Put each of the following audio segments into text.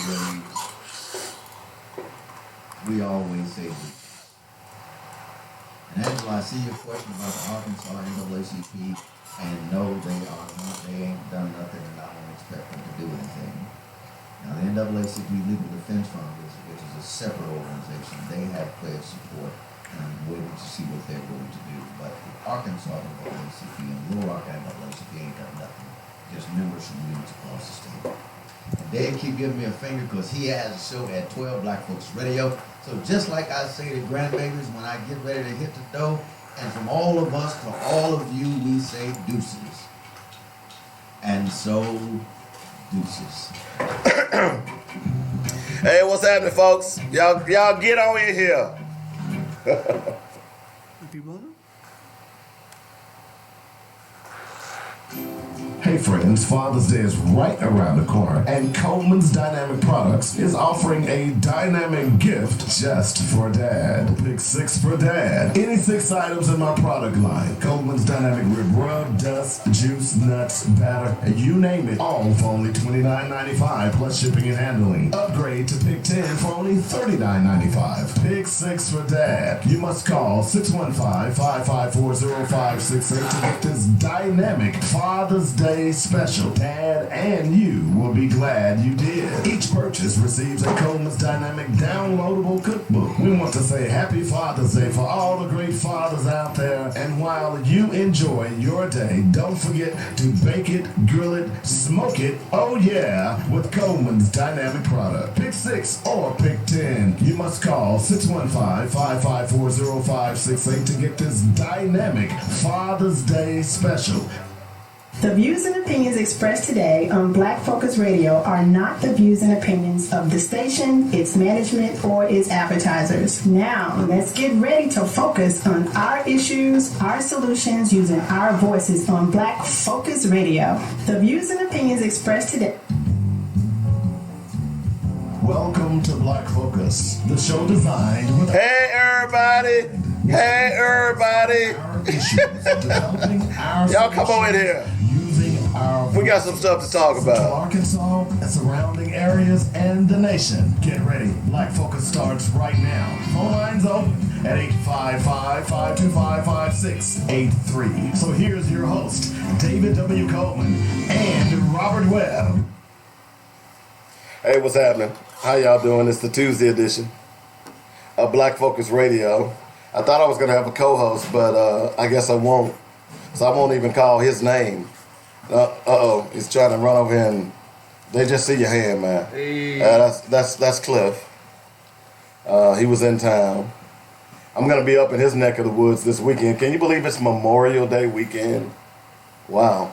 raised, we always say deuces. And Angela, I see your question about the Arkansas NAACP, and no, they ain't done nothing, and I don't expect them to do anything. Now, the NAACP Legal Defense Fund, which is a separate organization, they have pledged support, and I'm waiting to see what they're going to do. But the Arkansas NAACP and Little Rock NAACP ain't done nothing. Just members from units across the state. And Dave keep giving me a finger because he has a show at 12 Black Folks Radio. So just like I say to grandbabies when I get ready to hit the dough, and from all of us to all of you, we say deuces. And so, deuces. Hey, what's happening, folks? Y'all get on in here. Hey friends, Father's Day is right around the corner, and Coleman's Dynamic Products is offering a dynamic gift just for Dad. Pick 6 for Dad. Any 6 items in my product line. Coleman's Dynamic Rib Rub, Dust, Juice, Nuts, Batter, you name it, all for only $29.95 plus shipping and handling. Upgrade to Pick 10 for only $39.95. Pick 6 for Dad. You must call 615-554-0568 to get this dynamic Father's Day special. Dad and you will be glad you did. Each purchase receives a Coleman's Dynamic downloadable cookbook. We want to say Happy Father's Day for all the great fathers out there. And while you enjoy your day, don't forget to bake it, grill it, smoke it, oh yeah, with Coleman's Dynamic product. Pick 6 or pick 10. You must call 615-554-0568 to get this dynamic Father's Day special. The views and opinions expressed today on Black Focus Radio are not the views and opinions of the station, its management, or its advertisers. Now, let's get ready to focus on our issues, our solutions, using our voices on Black Focus Radio. The views and opinions expressed today. Welcome to Black Focus, the show designed with Hey, everybody. Hey, everybody. our issues, developing our Y'all come on in solutions, here. using our We got some stuff to talk to about. Arkansas and surrounding areas and the nation. Get ready. Black Focus starts right now. Phone lines open at 855-525-5683. So here's your host, David W. Coleman and Robert Webb. Hey, what's happening? How y'all doing? It's the Tuesday edition of Black Focus Radio. I thought I was going to have a co-host, but I guess I won't. So I won't even call his name. Uh-oh, he's trying to run over here and they just see your hand, man. Hey. That's Cliff. He was in town. I'm going to be up in his neck of the woods this weekend. Can you believe it's Memorial Day weekend? Wow.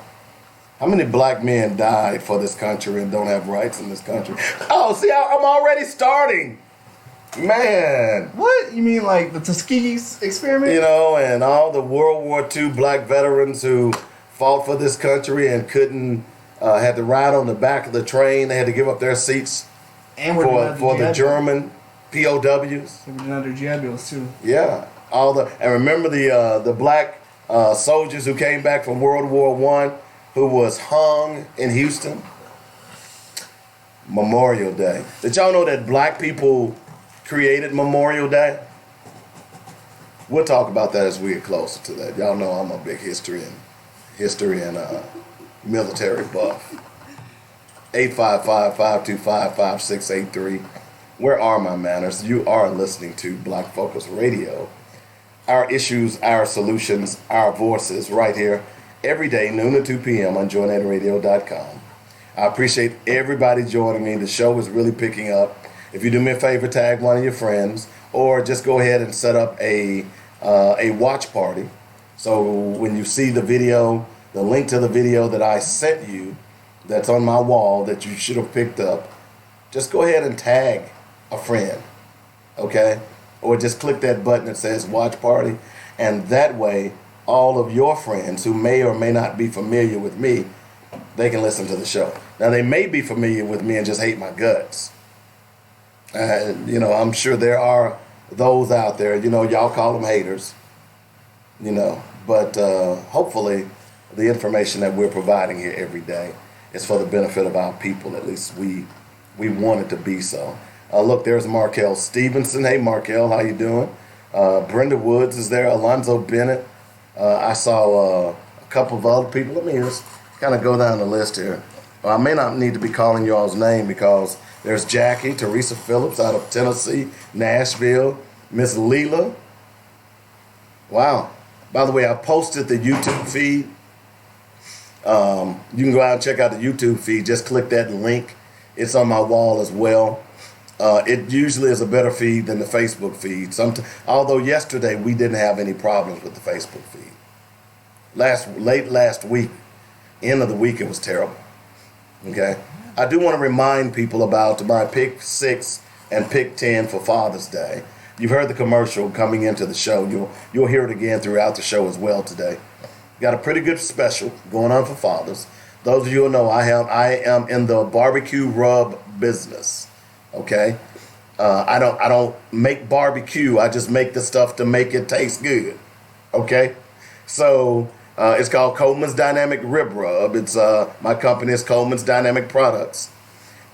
How many black men died for this country and don't have rights in this country? Oh, see, I'm already starting. Man. What? You mean like the Tuskegee experiment? You know, and all the World War II black veterans who fought for this country and couldn't, had to ride on the back of the train. They had to give up their seats And we're for the German POWs. We're doing other GI bills too. Yeah. And remember the black soldiers who came back from World War I who was hung in Houston? Memorial Day. Did y'all know that black people created Memorial Day? We'll talk about that as we get closer to that. Y'all know I'm a big history and military buff. 855-525-5683. Where are my manners? You are listening to Black Focus Radio. Our issues, our solutions, our voices right here every day, noon to 2 p.m. on joynetradio.com. I appreciate everybody joining me. The show is really picking up. If you do me a favor, tag one of your friends, or just go ahead and set up a watch party. So when you see the video, the link to the video that I sent you, that's on my wall that you should have picked up, just go ahead and tag a friend, okay? Or just click that button that says watch party, and that way all of your friends who may or may not be familiar with me, they can listen to the show. Now, they may be familiar with me and just hate my guts. I'm sure there are those out there, y'all call them haters, but hopefully the information that we're providing here every day is for the benefit of our people. At least we we want it to be so. Look, there's Markel Stevenson. Hey, Markel, how you doing? Brenda Woods is there. Alonzo Bennett. I saw a couple of other people. Let me just kind of go down the list here. I may not need to be calling y'all's name because there's Jackie, Teresa Phillips out of Tennessee, Nashville, Miss Leela. Wow. By the way, I posted the YouTube feed. You can go out and check out the YouTube feed. Just click that link. It's on my wall as well. It usually is a better feed than the Facebook feed. Although yesterday we didn't have any problems with the Facebook feed. Late last week, end of the week, it was terrible. Okay. I do want to remind people about my pick 6 and pick 10 for Father's Day. You've heard the commercial coming into the show. You'll hear it again throughout the show as well today. Got a pretty good special going on for fathers. Those of you who know, I am in the barbecue rub business. Okay, I don't make barbecue. I just make the stuff to make it taste good. Okay, so it's called Coleman's Dynamic Rib Rub. It's my company is Coleman's Dynamic Products,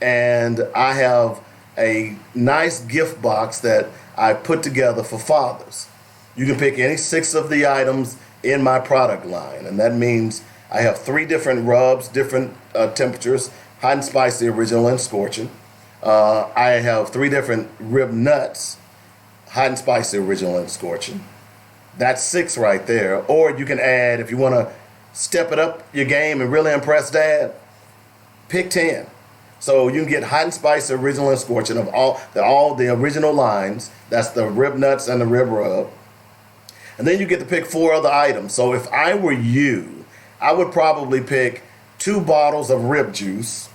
and I have a nice gift box that I put together for fathers. You can pick any 6 of the items in my product line, and that means I have 3 different rubs, different temperatures: hot and spicy, original, and scorching. I have 3 different rib nuts: hot and spicy, original, and scorching. That's 6 right there. Or you can add, if you want to step it up your game and really impress Dad, pick 10. So you can get hot and spicy, original, and scorching of all the original lines. That's the rib nuts and the rib rub. And then you get to pick 4 other items. So if I were you, I would probably pick 2 bottles of rib juice.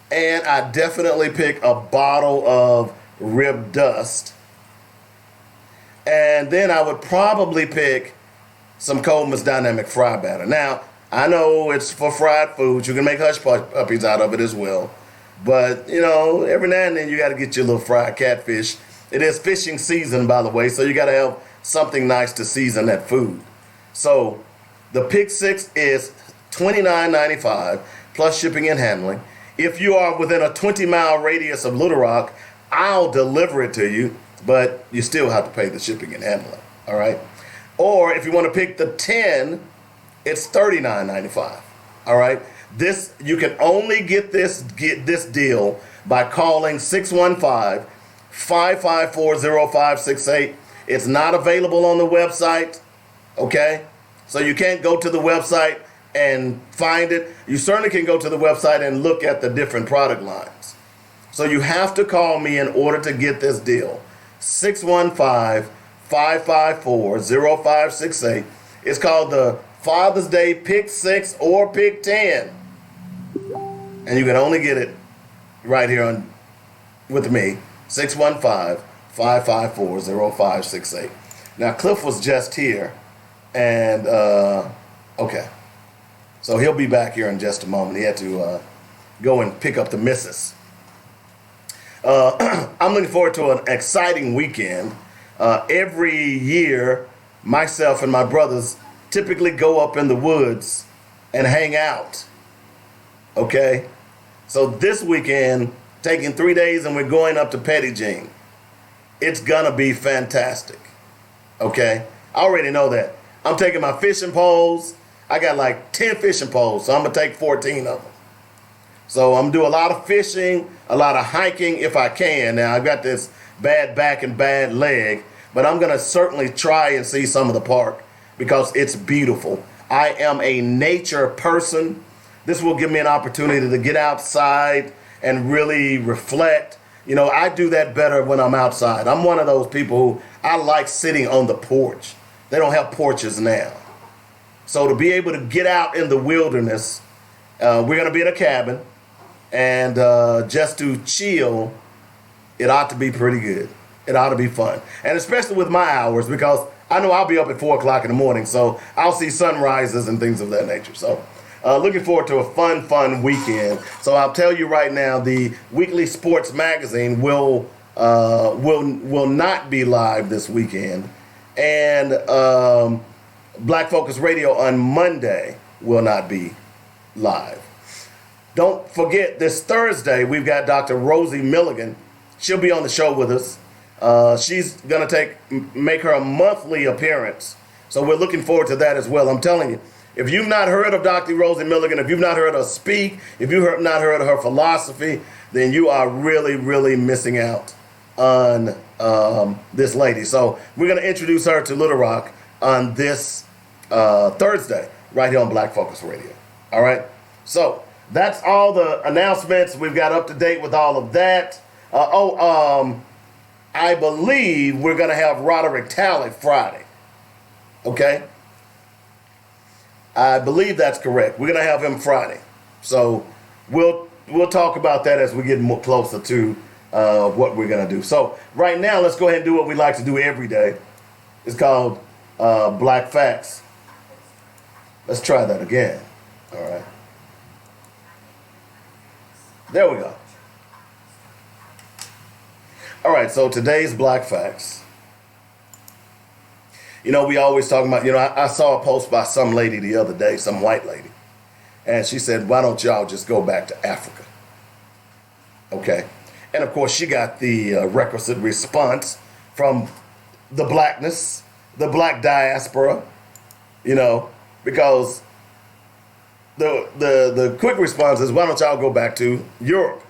And I definitely pick a bottle of rib dust. And then I would probably pick some Coleman's Dynamic Fry Batter. Now, I know it's for fried foods. You can make hush puppies out of it as well. But, every now and then you got to get your little fried catfish. It is fishing season, by the way, so you got to have something nice to season that food. So the pick 6 is $29.95 plus shipping and handling. If you are within a 20-mile radius of Little Rock, I'll deliver it to you, but you still have to pay the shipping and handling, all right? Or if you want to pick the 10, it's $39.95, all right? You can only get this deal by calling 615-554-0568. It's not available on the website, okay? So you can't go to the website and find it. You certainly can go to the website and look at the different product lines. So you have to call me in order to get this deal. 615-554-0568. It's called the Father's Day Pick 6 or Pick 10. And you can only get it right here with me, 615-554-0568. Now, Cliff was just here, and, okay. So he'll be back here in just a moment. He had to go and pick up the missus. I'm looking forward to an exciting weekend. Every year, myself and my brothers typically go up in the woods and hang out. Okay? So this weekend, taking 3 days, and we're going up to Petty Jean. It's gonna be fantastic. Okay? I already know that. I'm taking my fishing poles. I got like 10 fishing poles, so I'm gonna take 14 of them. So I'm gonna do a lot of fishing, a lot of hiking if I can. Now I've got this bad back and bad leg, but I'm gonna certainly try and see some of the park because it's beautiful. I am a nature person. This will give me an opportunity to get outside and really reflect. I do that better when I'm outside. I'm one of those people who I like sitting on the porch. They don't have porches now. So to be able to get out in the wilderness, we're going to be in a cabin, and just to chill, it ought to be pretty good. It ought to be fun. And especially with my hours, because I know I'll be up at 4 o'clock in the morning, so I'll see sunrises and things of that nature. So looking forward to a fun weekend. So I'll tell you right now, the weekly sports magazine will not be live this weekend. And Black Focus Radio on Monday will not be live. Don't forget, this Thursday, we've got Dr. Rosie Milligan. She'll be on the show with us. She's going to make her a monthly appearance. So we're looking forward to that as well. I'm telling you, if you've not heard of Dr. Rosie Milligan, if you've not heard her speak, if you've not heard of her philosophy, then you are really, really missing out on this lady. So we're going to introduce her to Little Rock on this Thursday, right here on Black Focus Radio. All right? So that's all the announcements. We've got up to date with all of that. I believe we're going to have Roderick Talley Friday. Okay? I believe that's correct. We're going to have him Friday. So we'll talk about that as we get more closer to what we're going to do. So right now, let's go ahead and do what we like to do every day. It's called Black Facts. Let's try that again. All right. There we go. All right, so today's Black Facts. You know, we always talk about, I saw a post by some lady the other day, some white lady. And she said, why don't y'all just go back to Africa? Okay. And of course, she got the requisite response from the blackness, the black diaspora, because the quick response is, why don't y'all go back to Europe?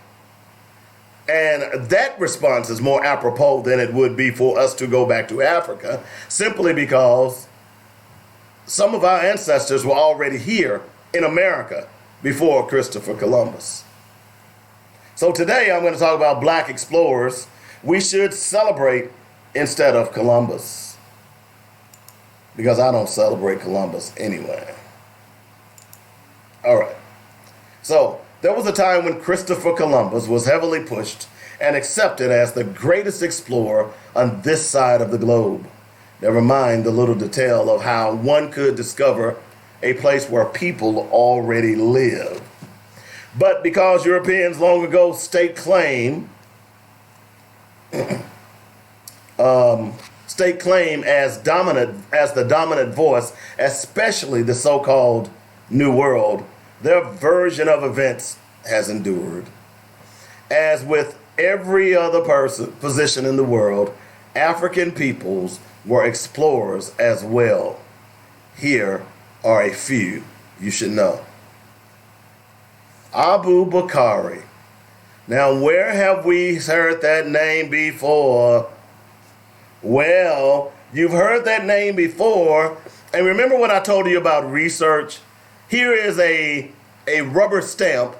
And that response is more apropos than it would be for us to go back to Africa, simply because some of our ancestors were already here in America before Christopher Columbus. So today I'm going to talk about black explorers we should celebrate instead of Columbus, because I don't celebrate Columbus anyway. All right. So there was a time when Christopher Columbus was heavily pushed and accepted as the greatest explorer on this side of the globe. Never mind the little detail of how one could discover a place where people already live. But because Europeans long ago staked claim as the dominant voice, especially the so-called New World, their version of events has endured. As with every other position in the world, African peoples were explorers as well. Here are a few you should know. Abu Bakari. Now, where have we heard that name before? Well, you've heard that name before. And remember what I told you about research? Here is a rubber stamp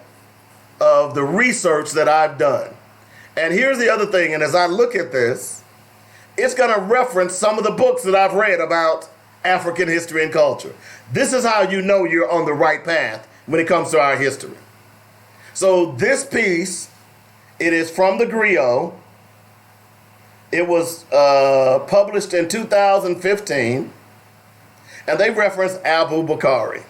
of the research that I've done. And here's the other thing, and as I look at this, it's going to reference some of the books that I've read about African history and culture. This is how you know you're on the right path when it comes to our history. So this piece, it is from the Griot. It was published in 2015, and they reference Abu Bakari.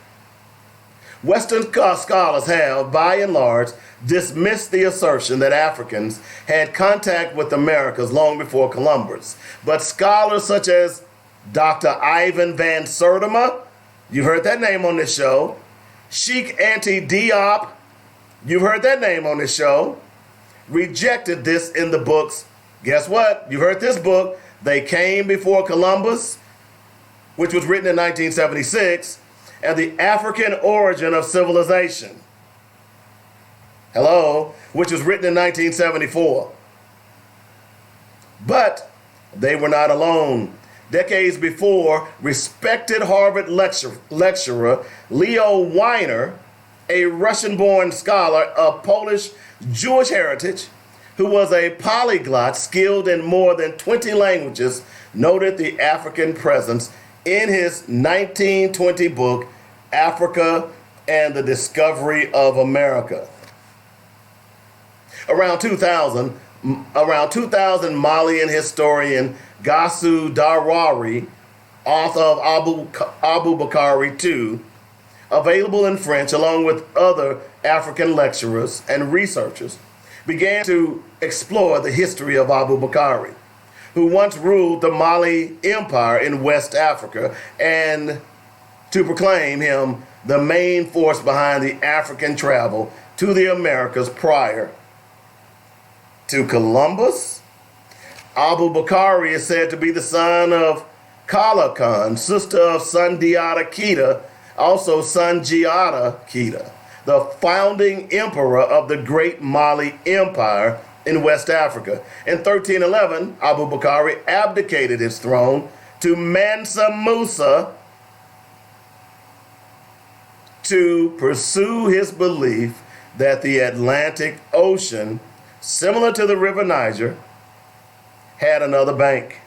Western scholars have, by and large, dismissed the assertion that Africans had contact with Americas long before Columbus. But scholars such as Dr. Ivan van Sertima, you've heard that name on this show, Sheikh Anta Diop, you've heard that name on this show, rejected this in the books. Guess what? You heard this book, They Came Before Columbus, which was written in 1976, and The African Origin of Civilization. Hello, which was written in 1974. But they were not alone. Decades before, respected Harvard lecturer Leo Weiner, a Russian-born scholar of Polish Jewish heritage, who was a polyglot skilled in more than 20 languages, noted the African presence in his 1920 book, Africa and the Discovery of America. Around 2000, Malian historian Gassou Darwari, author of Abu Bakari II, available in French along with other African lecturers and researchers, began to explore the history of Abu Bakari, who once ruled the Mali Empire in West Africa, and to proclaim him the main force behind the African travel to the Americas prior to Columbus. Abu Bakari is said to be the son of Kala Khan, sister of Sundiata Keita, also Sundiata Keita, the founding emperor of the Great Mali Empire in West Africa. In 1311, Abu Bakari abdicated his throne to Mansa Musa to pursue his belief that the Atlantic Ocean, similar to the River Niger, had another bank.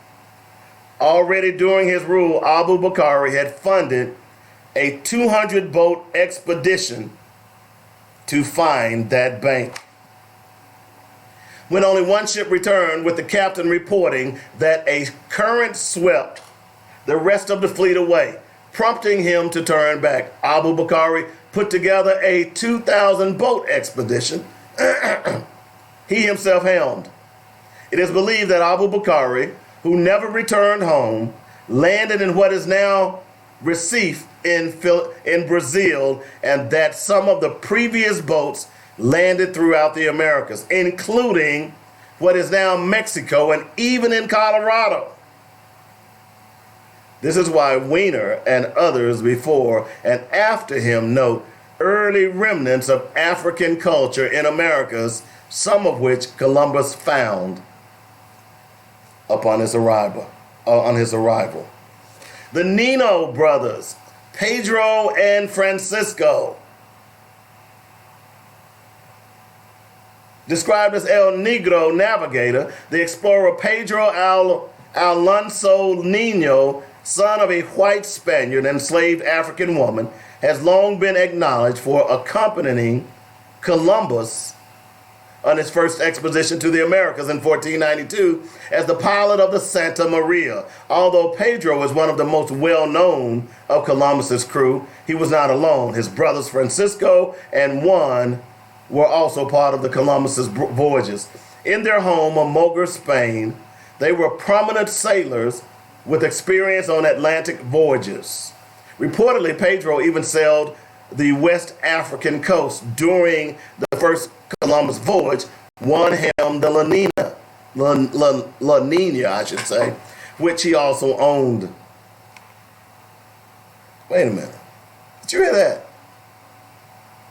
Already during his rule, Abu Bakari had funded a 200-boat expedition to find that bank. When only one ship returned, with the captain reporting that a current swept the rest of the fleet away, prompting him to turn back, Abu Bakari put together a 2,000-boat expedition he himself helmed. It is believed that Abu Bakari, who never returned home, landed in what is now Recife in Brazil, and that some of the previous boats landed throughout the Americas, including what is now Mexico and even in Colorado. This is why Wiener and others before and after him note early remnants of African culture in Americas, some of which Columbus found upon his arrival. The Nino brothers, Pedro and Francisco, described as El Negro navigator, the explorer Pedro Alonso Nino, son of a white Spaniard and enslaved African woman, has long been acknowledged for accompanying Columbus on his first expedition to the Americas in 1492 as the pilot of the Santa Maria. Although Pedro is one of the most well-known of Columbus's crew, he was not alone. His brothers Francisco and Juan were also part of the Columbus's voyages. In their home of Mogar, Spain, they were prominent sailors with experience on Atlantic voyages. Reportedly, Pedro even sailed the West African coast during the first Columbus voyage. One helmed the La Nina, I should say, which he also owned. Wait a minute. Did you hear that?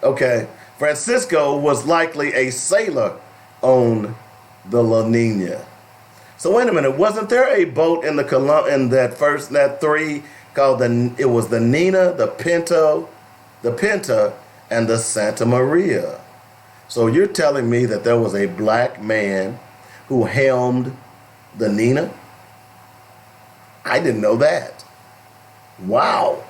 Okay. Francisco was likely a sailor on the La Nina. So wait a minute. Wasn't there a boat in that three called it was the Nina, the Pinta, and the Santa Maria? So you're telling me that there was a black man who helmed the Nina? I didn't know that. Wow.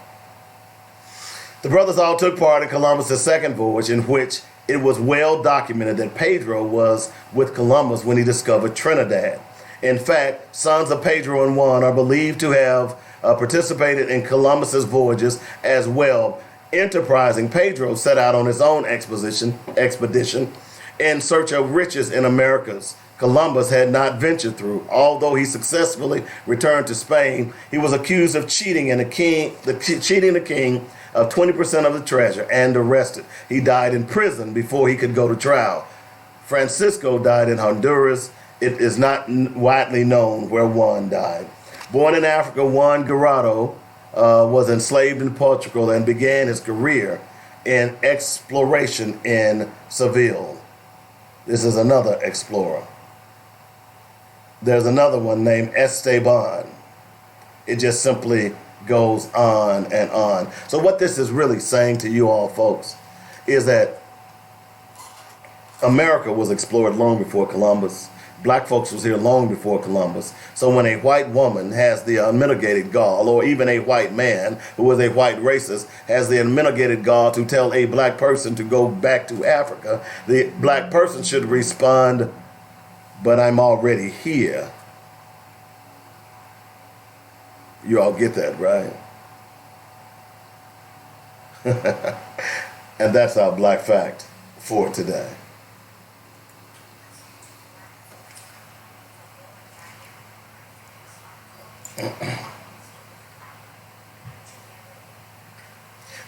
The brothers all took part in Columbus' second voyage, in which it was well documented that Pedro was with Columbus when he discovered Trinidad. In fact, sons of Pedro and Juan are believed to have participated in Columbus's voyages as well. Enterprising Pedro set out on his own expedition in search of riches in Americas Columbus had not ventured through. Although he successfully returned to Spain, he was accused of cheating the king of 20% of the treasure and arrested. He died in prison before he could go to trial. Francisco died in Honduras. It is not widely known where Juan died. Born in Africa, Juan Garrido was enslaved in Portugal and began his career in exploration in Seville. This is another explorer. There's another one named Esteban. It just simply goes on and on. So what this is really saying to you all folks is that America was explored long before Columbus. Black folks was here long before Columbus. So when a white woman has the unmitigated gall, or even a white man who is a white racist has the unmitigated gall to tell a black person to go back to Africa, the black person should respond, but I'm already here. You all get that, right? And that's our Black Fact for today.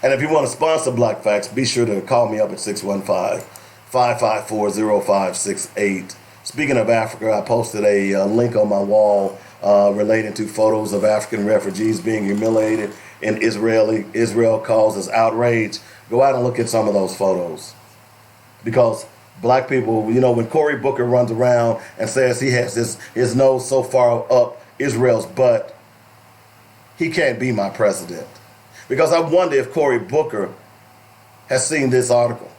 And if you want to sponsor Black Facts, be sure to call me up at 615-554-0568. Speaking of Africa, I posted a link on my wall relating to photos of African refugees being humiliated in Israel causes outrage. Go out and look at some of those photos. Because black people, when Cory Booker runs around and says he has his nose so far up Israel's butt, he can't be my president. Because I wonder if Cory Booker has seen this article.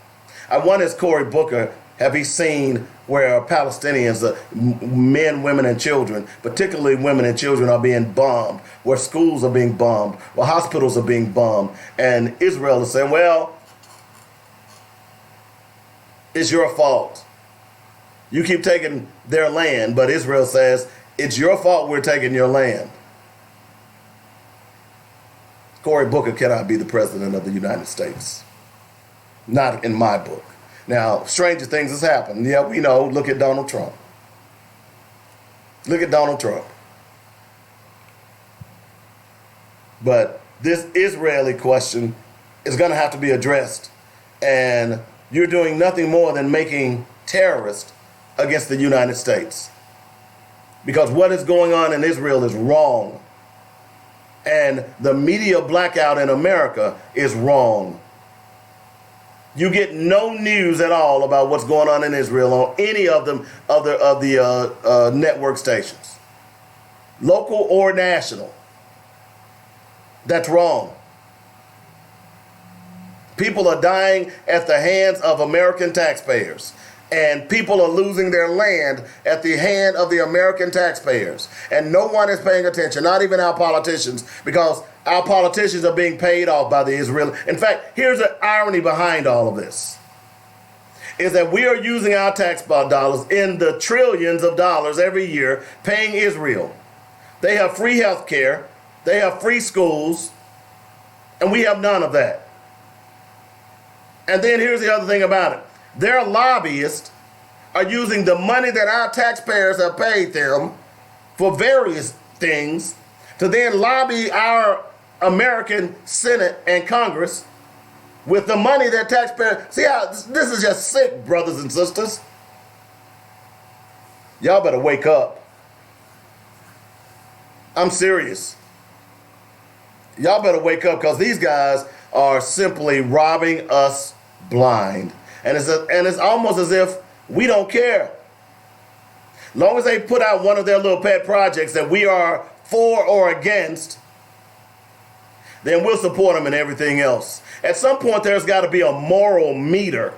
I wonder if Cory Booker, have he seen where Palestinians, men, women, and children, particularly women and children, are being bombed, where schools are being bombed, where hospitals are being bombed, and Israel is saying, well, it's your fault. You keep taking their land, but Israel says, it's your fault we're taking your land. Cory Booker cannot be the president of the United States. Not in my book. Now, stranger things has happened. Yeah, we know. Look at Donald Trump. Look at Donald Trump. But this Israeli question is going to have to be addressed. And you're doing nothing more than making terrorists against the United States. Because what is going on in Israel is wrong. And the media blackout in America is wrong. You get no news at all about what's going on in Israel on any of the network stations, local or national. That's wrong. People are dying at the hands of American taxpayers. And people are losing their land at the hand of the American taxpayers. And no one is paying attention, not even our politicians, because our politicians are being paid off by the Israeli. In fact, here's the irony behind all of this, is that we are using our tax dollars in the trillions of dollars every year paying Israel. They have free health care, they have free schools, and we have none of that. And then here's the other thing about it. Their lobbyists are using the money that our taxpayers have paid them for various things to then lobby our American Senate and Congress with the money that taxpayers... See how this is just sick, brothers and sisters. Y'all better wake up. I'm serious. Y'all better wake up, because these guys are simply robbing us blind. And it's almost as if we don't care. Long as they put out one of their little pet projects that we are for or against, then we'll support them in everything else. At some point, there's got to be a moral meter.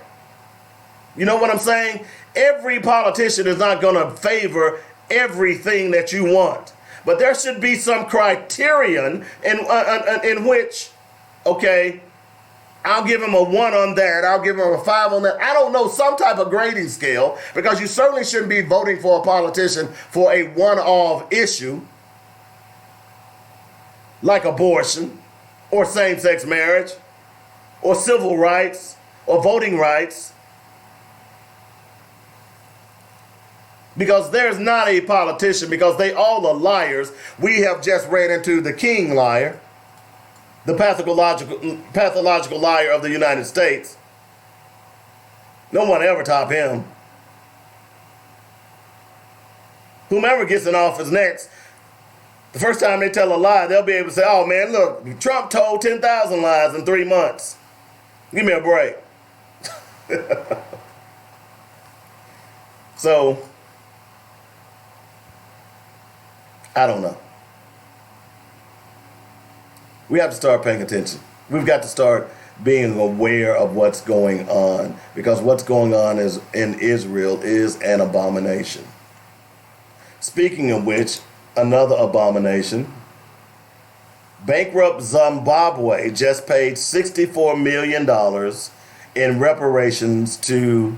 You know what I'm saying? Every politician is not going to favor everything that you want. But there should be some criterion in which, okay, I'll give him a 1 on that. I'll give him a 5 on that. I don't know, some type of grading scale, because you certainly shouldn't be voting for a politician for a one-off issue like abortion or same-sex marriage or civil rights or voting rights. Because there's not a politician, because they all are liars. We have just ran into the king liar, the pathological liar of the United States. No one ever top him. Whomever gets in office next, the first time they tell a lie, they'll be able to say, oh man, look, Trump told 10,000 lies in 3 months. Give me a break. So, I don't know. We have to start paying attention. We've got to start being aware of what's going on, because what's going on in Israel is an abomination. Speaking of which, another abomination. Bankrupt Zimbabwe just paid $64 million in reparations to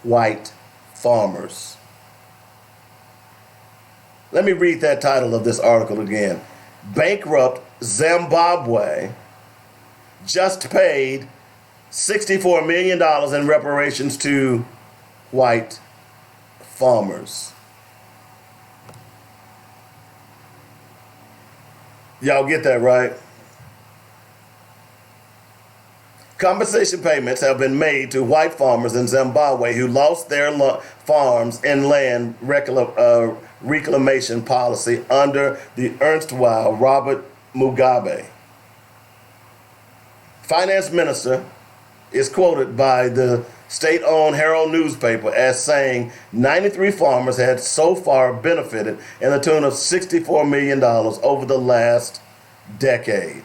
white farmers. Let me read that title of this article again. Bankrupt Zimbabwe just paid $64 million in reparations to white farmers. Y'all get that right? Compensation payments have been made to white farmers in Zimbabwe who lost their farms and land reclamation policy under the erstwhile Robert Mugabe. Finance minister is quoted by the state-owned Herald newspaper as saying 93 farmers had so far benefited in the tune of $64 million over the last decade.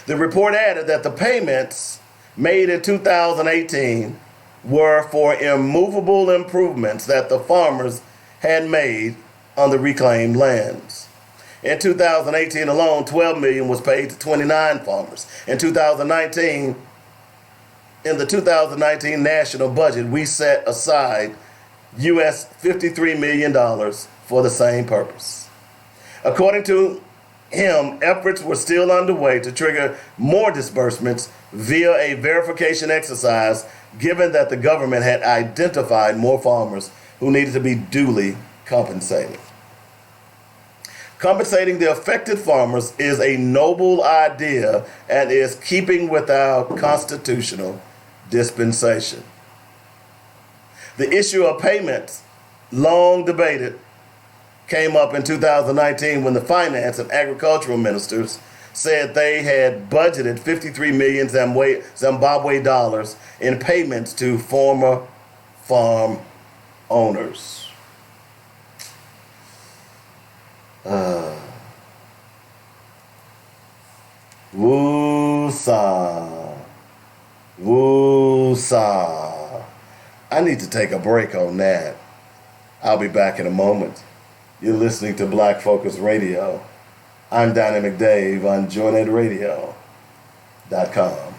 The report added that the payments made in 2018 were for immovable improvements that the farmers had made on the reclaimed lands. In 2018 alone, $12 million was paid to 29 farmers. In the 2019 national budget, we set aside US $53 million for the same purpose. According to him, efforts were still underway to trigger more disbursements via a verification exercise, given that the government had identified more farmers who needed to be duly compensated. Compensating the affected farmers is a noble idea and is keeping with our constitutional dispensation. The issue of payments, long debated, came up in 2019 when the finance and agricultural ministers said they had budgeted 53 million Zimbabwe dollars in payments to former farm owners. Woo-sa. Woo-sa. I need to take a break on that. I'll be back in a moment. You're listening to Black Focus Radio. I'm Dynamic Dave on JoinedRadio.com.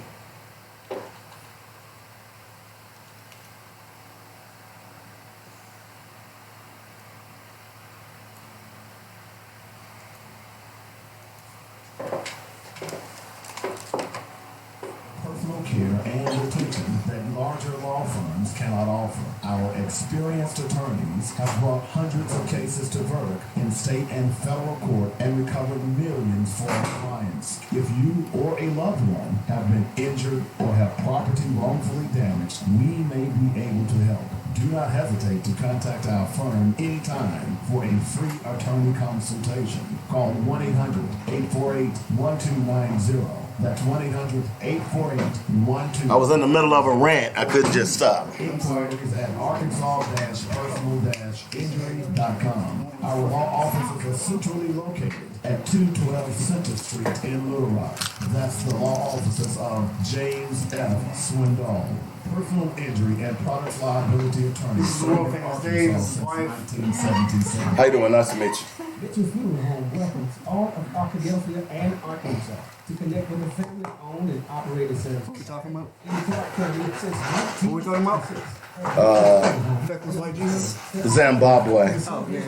Personal care and attention that larger law firms cannot offer. Our experienced attorneys have brought hundreds of cases to verdict in state and federal court and recovered millions for our clients. If you or a loved one have been injured or have property wrongfully damaged, we may be able to help. Do not hesitate to contact our firm anytime for a free attorney consultation. Call 1-800-848-1290. That's 1-800-848-1290. I was in the middle of a rant. I couldn't just stop. Inquiries at arkansas-personal-injury.com. Our law offices are centrally located at 212 Center Street in Little Rock. That's the law offices of James F. Swindoll, personal injury and product liability attorney serving Arkansas since 1977. How you doing? Nice to meet you. Mitchell Funeral Home welcomes all of Arkadelphia and Arkansas to connect with a family-owned and operated service. What we talking about? In Clark County since What we talking about? 1966. Feckless like Jesus? Zimbabwe. Oh, yeah.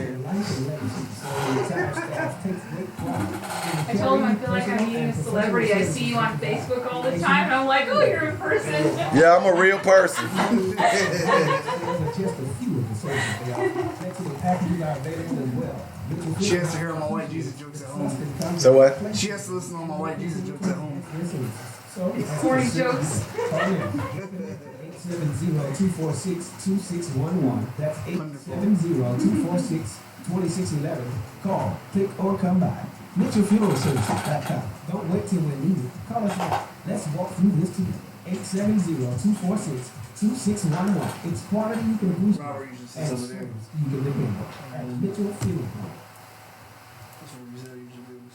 I told him I feel like I'm meeting a celebrity. I see you on Facebook all the time, and I'm like, oh, you're in person. Yeah, I'm a real person. Just a few of the services they offer. Flexible packages are available as well. She has to hear all my white Jesus jokes at home. So what? She has to listen to all my white Jesus jokes at home. Corny jokes. 870-246-2611. That's 870-246-2611. Call, click, or come by. MitchellFuneralServices.com. Don't wait till we're needed. Call us now. Let's walk through this together. 870-246-2611. It's quality you can appreciate Robert usually and sits over there. service you can depend on. At Mitchell Funeral Home. That's what we usually do.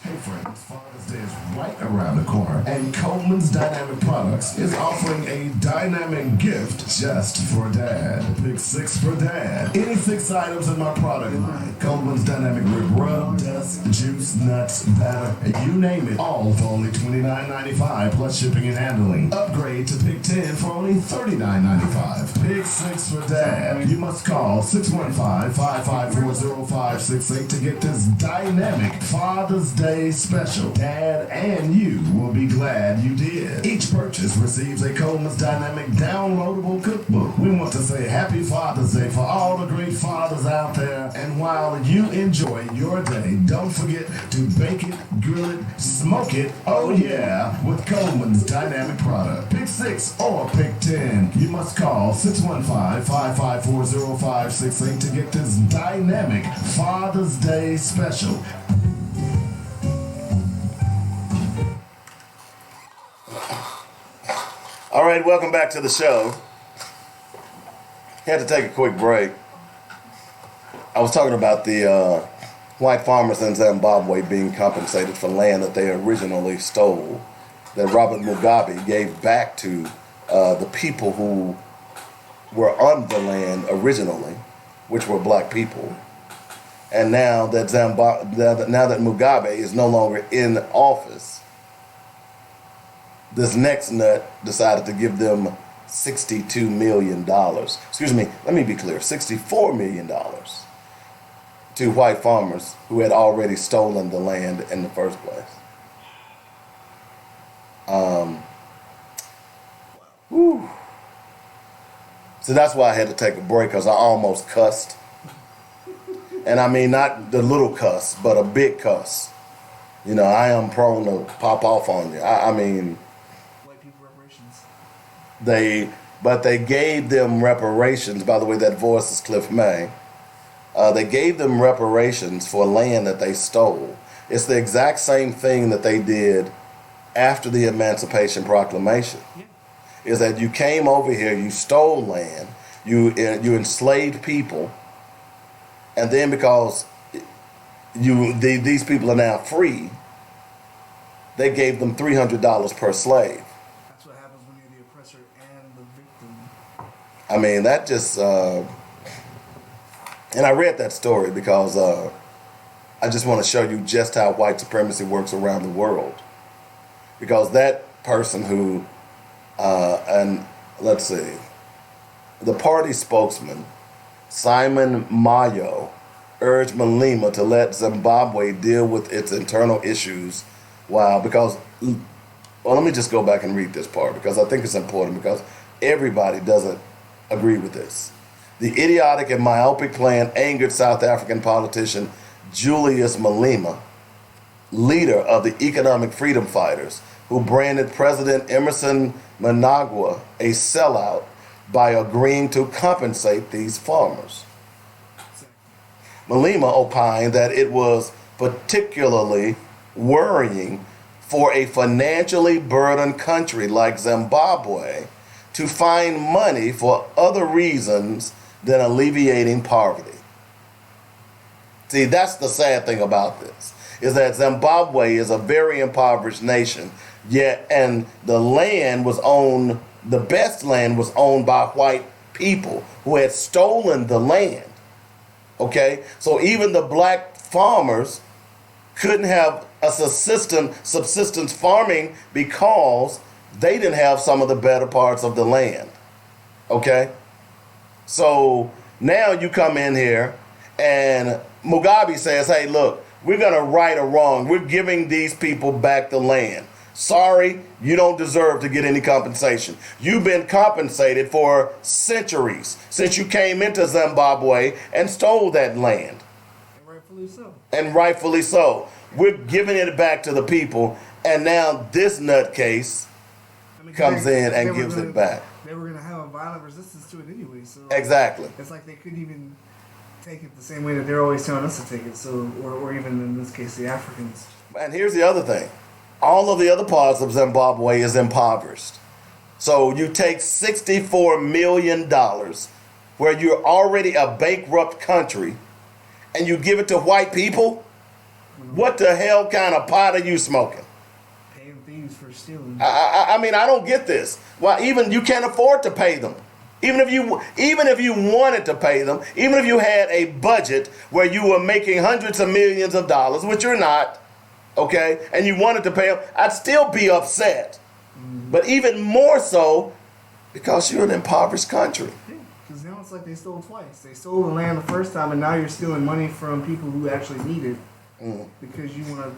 Hey friends, Father's Day is right around the corner, and Coleman's Dynamic Products is offering a dynamic gift just for Dad. Pick 6 for Dad. Any 6 items in my product line. Coleman's Dynamic Rib Rub, Dust, Juice, Nuts, Batter, you name it, all for only $29.95 plus shipping and handling. Upgrade to Pick 10 for only $39.95. Pick 6 for Dad. You must call 615-554-0568 to get this dynamic Father's Day special. Dad and you will be glad you did. Each purchase receives a Coleman's Dynamic downloadable cookbook. We want to say Happy Father's Day for all the great fathers out there. And while you enjoy your day, don't forget to bake it, grill it, Smoke it, oh yeah, with Coleman's Dynamic product. Pick 6 or pick 10. You must call 615-554-0568 to get this dynamic Father's Day special. All right, welcome back to the show. Had to take a quick break. I was talking about the white farmers in Zimbabwe being compensated for land that they originally stole, that Robert Mugabe gave back to the people who were on the land originally, which were black people. And now that Mugabe is no longer in office, this next nut decided to give them $62 million. Excuse me, let me be clear, $64 million to white farmers who had already stolen the land in the first place. So that's why I had to take a break, because I almost cussed. And I mean, not the little cuss, but a big cuss. You know, I am prone to pop off on you. I mean, White people reparations. But they gave them reparations. By the way, that voice is Cliff May. They gave them reparations for land that they stole. It's the exact same thing that they did after the Emancipation Proclamation. Yeah. Is that you came over here, you stole land, you enslaved people, and then because these people are now free, they gave them $300 per slave. That's what happens when you're the oppressor and the victim. I mean, that just, and I read that story because I just want to show you just how white supremacy works around the world. Because that person who, and let's see, the party spokesman, Simon Mayo, urged Malema to let Zimbabwe deal with its internal issues. Wow, because, well, let me just go back and read this part because I think it's important because everybody doesn't agree with this. The idiotic and myopic plan angered South African politician Julius Malema, leader of the Economic Freedom Fighters, who branded President Emerson Mnangagwa a sellout by agreeing to compensate these farmers. Malema opined that it was particularly worrying for a financially burdened country like Zimbabwe to find money for other reasons than alleviating poverty. See, that's the sad thing about this, is that Zimbabwe is a very impoverished nation, yet, and the best land was owned by white people who had stolen the land. Okay? So even the black farmers couldn't have a subsistence farming because they didn't have some of the better parts of the land. Okay? So now you come in here and Mugabe says, hey, look, we're going to right a wrong. We're giving these people back the land. Sorry, you don't deserve to get any compensation. You've been compensated for centuries since you came into Zimbabwe and stole that land. And rightfully so. And rightfully so. We're giving it back to the people, and now this nutcase comes in and gives it back. They were going to have a violent resistance to it anyway. So Exactly. It's like they couldn't even take it the same way that they're always telling us to take it. So, or even in this case, the Africans. And here's the other thing. All of the other parts of Zimbabwe is impoverished. So you take $64 million where you're already a bankrupt country and you give it to white people? What the hell kind of pot are you smoking? Paying thieves for stealing. I mean, I don't get this. Well, even you can't afford to pay them. Even if you wanted to pay them, even if you had a budget where you were making hundreds of millions of dollars, which you're not, okay, and you wanted to pay them, I'd still be upset. But even more so because you're an impoverished country. Because now it's like they stole twice. They stole the land the first time, and now you're stealing money from people who actually need it because you want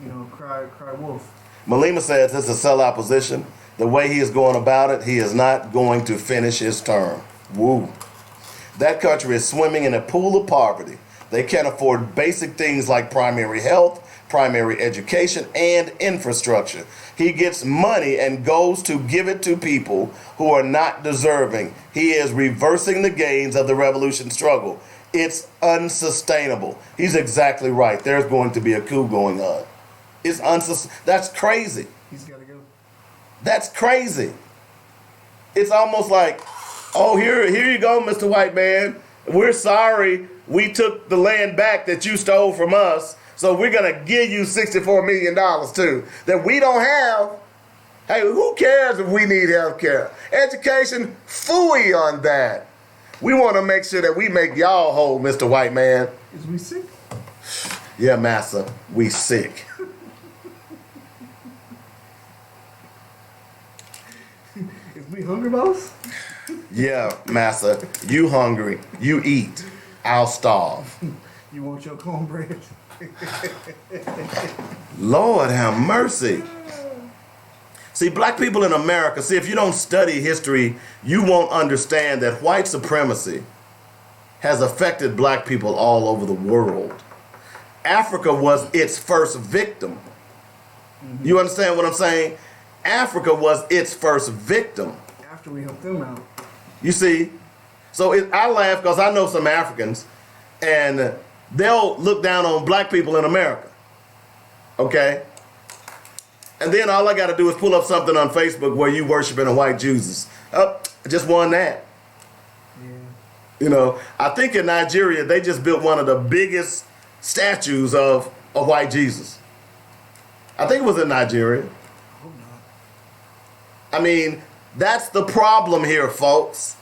to, cry wolf. Malema says it's a sellout position. The way he is going about it, he is not going to finish his term. Woo. That country is swimming in a pool of poverty. They can't afford basic things like primary health, primary education, and infrastructure. He gets money and goes to give it to people who are not deserving. He is reversing the gains of the revolution struggle. It's unsustainable. He's exactly right. There's going to be a coup going on. It's That's crazy. He's got to go. That's crazy. It's almost like, oh, here you go, Mr. White Man. We're sorry we took the land back that you stole from us, so we're going to give you $64 million too, that we don't have. Hey, who cares if we need health care? Education, phooey on that. We want to make sure that we make y'all whole, Mr. White Man. Is we sick? Yeah, massa, we sick. Is we hungry, boss? Yeah, massa, you hungry, you eat, I'll starve. You want your cornbread? Lord have mercy. See, black people in America, if you don't study history, you won't understand that white supremacy has affected black people all over the world. Africa was its first victim. You understand what I'm saying? Africa was its first victim. After we helped them out. You see? So I laugh because I know some Africans, and they'll look down on black people in America. Okay? And then all I got to do is pull up something on Facebook where you worshiping a white Jesus. Oh, I just won that. Yeah. You know, I think in Nigeria, they just built one of the biggest statues of a white Jesus. I think it was in Nigeria. Hope not. I mean, that's the problem here, folks,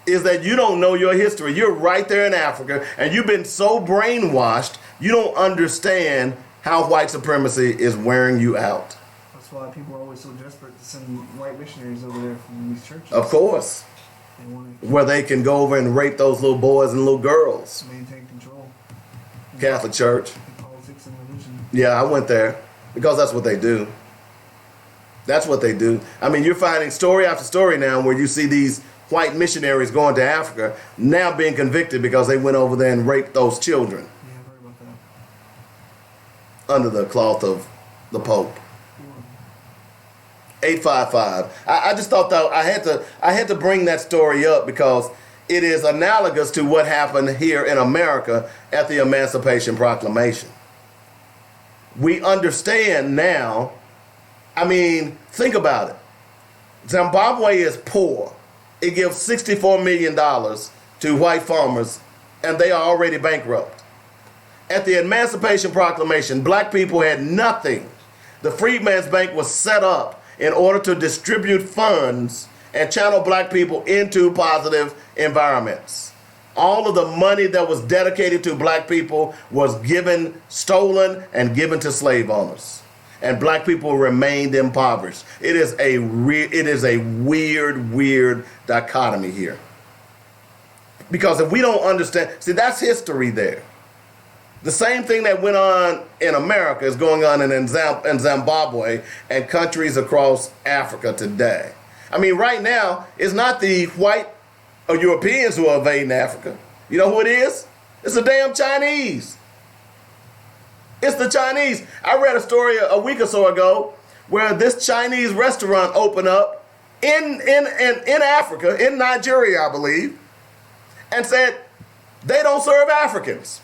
is that you don't know your history. You're right there in Africa, and you've been so brainwashed, you don't understand how white supremacy is wearing you out. That's why people are always so desperate to send white missionaries over there from these churches. Of course. They want Where they can go over and rape those little boys and little girls. to maintain control. Catholic Church. In politics and religion. Yeah, I went there because that's what they do. That's what they do. I mean, you're finding story after story now where you see these white missionaries going to Africa now being convicted because they went over there and raped those children Yeah, I've heard about that. under the cloth of the Pope. 855. I just thought that I had to bring that story up because it is analogous to what happened here in America at the Emancipation Proclamation. We understand now. I mean, think about it. Zimbabwe is poor. It gives $64 million to white farmers, and they are already bankrupt. At the Emancipation Proclamation, black people had nothing. The Freedmen's Bank was set up in order to distribute funds and channel black people into positive environments. All of the money that was dedicated to black people was stolen and given to slave owners. And black people remained impoverished. It is a weird dichotomy here. Because if we don't understand, see, that's history there. The same thing that went on in America is going on in Zimbabwe and countries across Africa today. I mean, right now, it's not the white or Europeans who are invading Africa. You know who it is? It's the damn Chinese. It's the Chinese. I read a story a week or so ago where this Chinese restaurant opened up in Africa, in Nigeria, I believe, and said they don't serve Africans.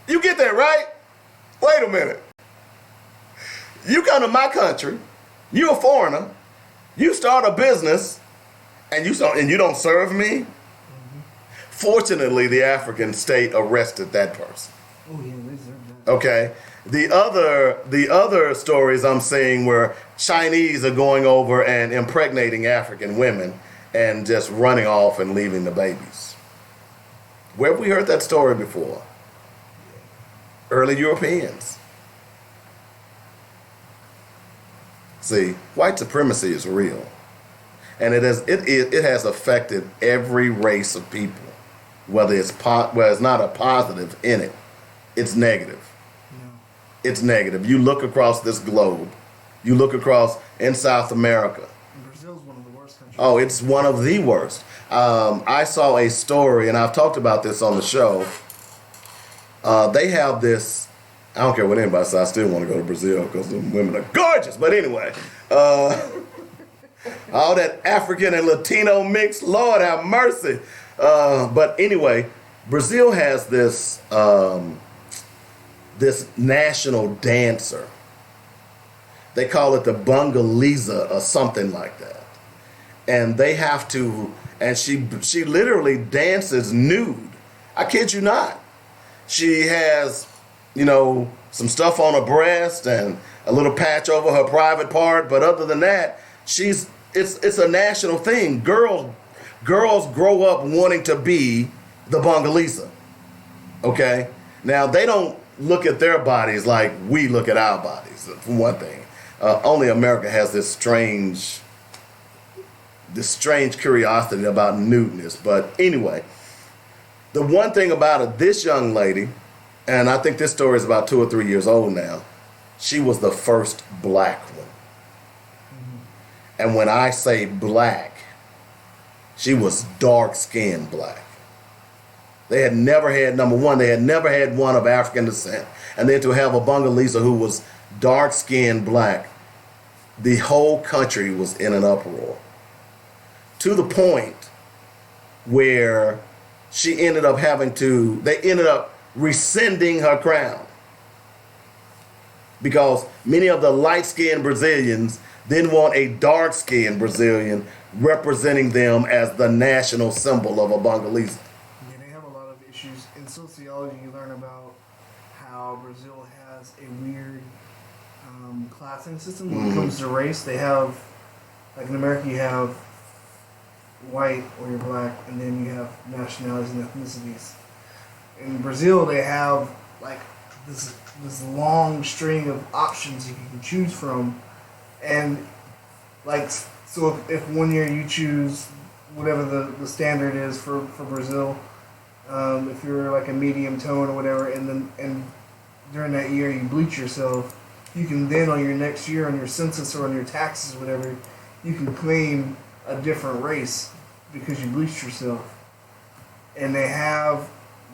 You get that, right? Wait a minute. You come to my country, you're a foreigner, you start a business, and you don't serve me? Mm-hmm. Fortunately, the African state arrested that person. Oh yeah, they deserve that. Okay. The other stories I'm seeing where Chinese are going over and impregnating African women and just running off and leaving the babies. Where have we heard that story before? Early Europeans. See, white supremacy is real. And it has affected every race of people. Whether it's not a positive in it, it's negative. Yeah. It's negative. You look across this globe. You look across in South America. And Brazil's one of the worst countries. Oh, it's one of the worst. I saw a story, and I've talked about this on the show. They have this I don't care what anybody says. I still want to go to Brazil because the women are gorgeous. But anyway, all that African and Latino mix, Lord have mercy. But anyway, Brazil has this this national dancer. They call it the Bangaliza or something like that. And they have to, and she literally dances nude. I kid you not. She has, some stuff on her breast and a little patch over her private part. But other than that, it's a national thing. Girls grow up wanting to be the Bangaliza. Okay? Now, they don't look at their bodies like we look at our bodies, for one thing. Only America has this strange curiosity about nudeness. But anyway, the one thing about it, this young lady, and I think this story is about 2 or 3 years old now, she was the first black one. And when I say black, she was dark-skinned black. They had never had, number one, they had never had one of African descent. And then to have a Bangaliza who was dark-skinned black, the whole country was in an uproar. To the point where they ended up rescinding her crown. Because many of the light-skinned Brazilians didn't want a dark-skinned Brazilian representing them as the national symbol of a Bangaliza. Yeah, they have a lot of issues. In sociology, you learn about how Brazil has a weird classing system when it comes to race. They have, like in America, you have white or you're black, and then you have nationalities and ethnicities. In Brazil, they have like this long string of options you can choose from, and like so if 1 year you choose whatever the standard is for Brazil, if you're like a medium tone or whatever, and during that year you bleach yourself, you can then on your next year on your census or on your taxes or whatever, you can claim a different race because you bleached yourself. And they have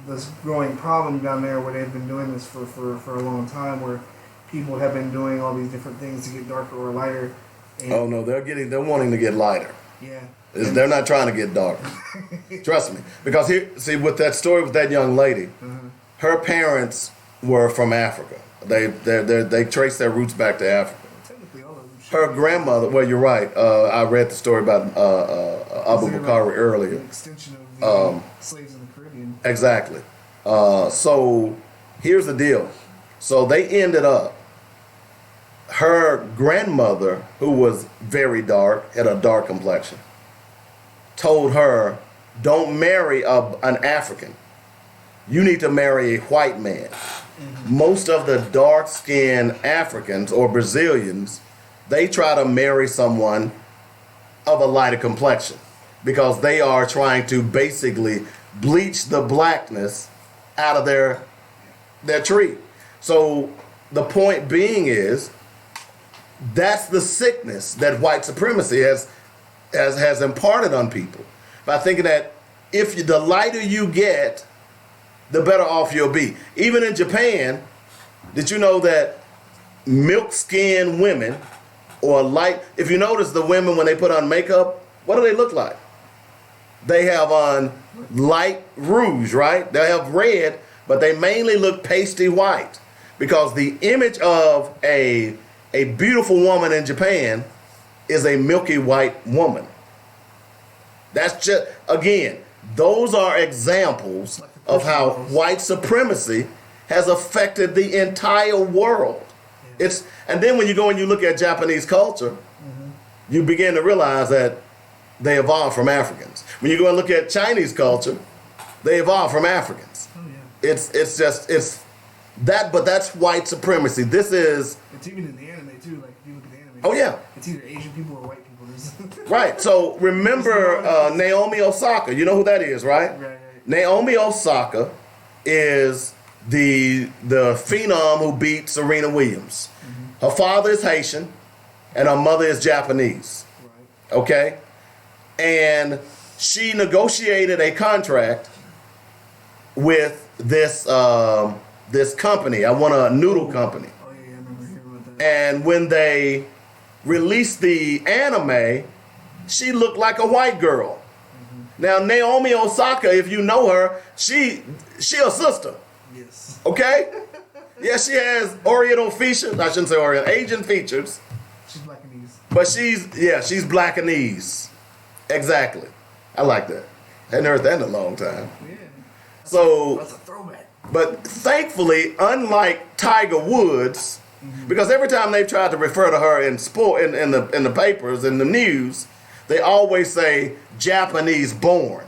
this growing problem down there where they've been doing this for a long time, where people have been doing all these different things to get darker or lighter. And Oh no, they're wanting to get lighter. yeah. They're not trying to get darker. Trust me. Because with that story with that young lady, her parents were from Africa. They trace their roots back to Africa. Technically, all of them should Her be grandmother, well, you're right. I read the story about Abu considered Bakr like earlier. an extension of the slaves in the Caribbean. Exactly. So here's the deal. So they ended up, her grandmother, who was very dark, had a dark complexion, told her, don't marry an African. You need to marry a white man. Most of the dark-skinned Africans or Brazilians, they try to marry someone of a lighter complexion because they are trying to basically bleach the blackness out of their tree. So the point being is, that's the sickness that white supremacy has imparted on people by thinking that the lighter you get, the better off you'll be. Even in Japan, did you know that milk-skinned women or if you notice the women when they put on makeup, what do they look like? They have on light rouge, right? They have red, but they mainly look pasty white because the image of a beautiful woman in Japan is a milky white woman. That's just, again, those are examples of how white supremacy has affected the entire world. And then when you go and you look at Japanese culture, you begin to realize that they evolved from Africans. When you go and look at Chinese culture, they evolved from Africans. Oh, yeah. It's that, but that's white supremacy. It's even in the anime too. Like if you look at the anime. Oh yeah. It's either Asian people or white people. Right. So remember Naomi Osaka. You know who that is, right? Right. Naomi Osaka is the phenom who beat Serena Williams. Her father is Haitian, and her mother is Japanese. Right. Okay, and she negotiated a contract with this this company. I want a noodle company. Oh yeah, I remember hearing about that. And when they released the anime, she looked like a white girl. Now Naomi Osaka, if you know her, she a sister. Yes. Okay? Yeah, she has Oriental features. I shouldn't say Oriental, Asian features. She's Blackanese. But she's Blackanese. Exactly. I like that. Hadn't heard that in a long time. Yeah. So, That's a throwback. but thankfully, unlike Tiger Woods, because every time they've tried to refer to her in sport in the papers, in the news, they always say Japanese born.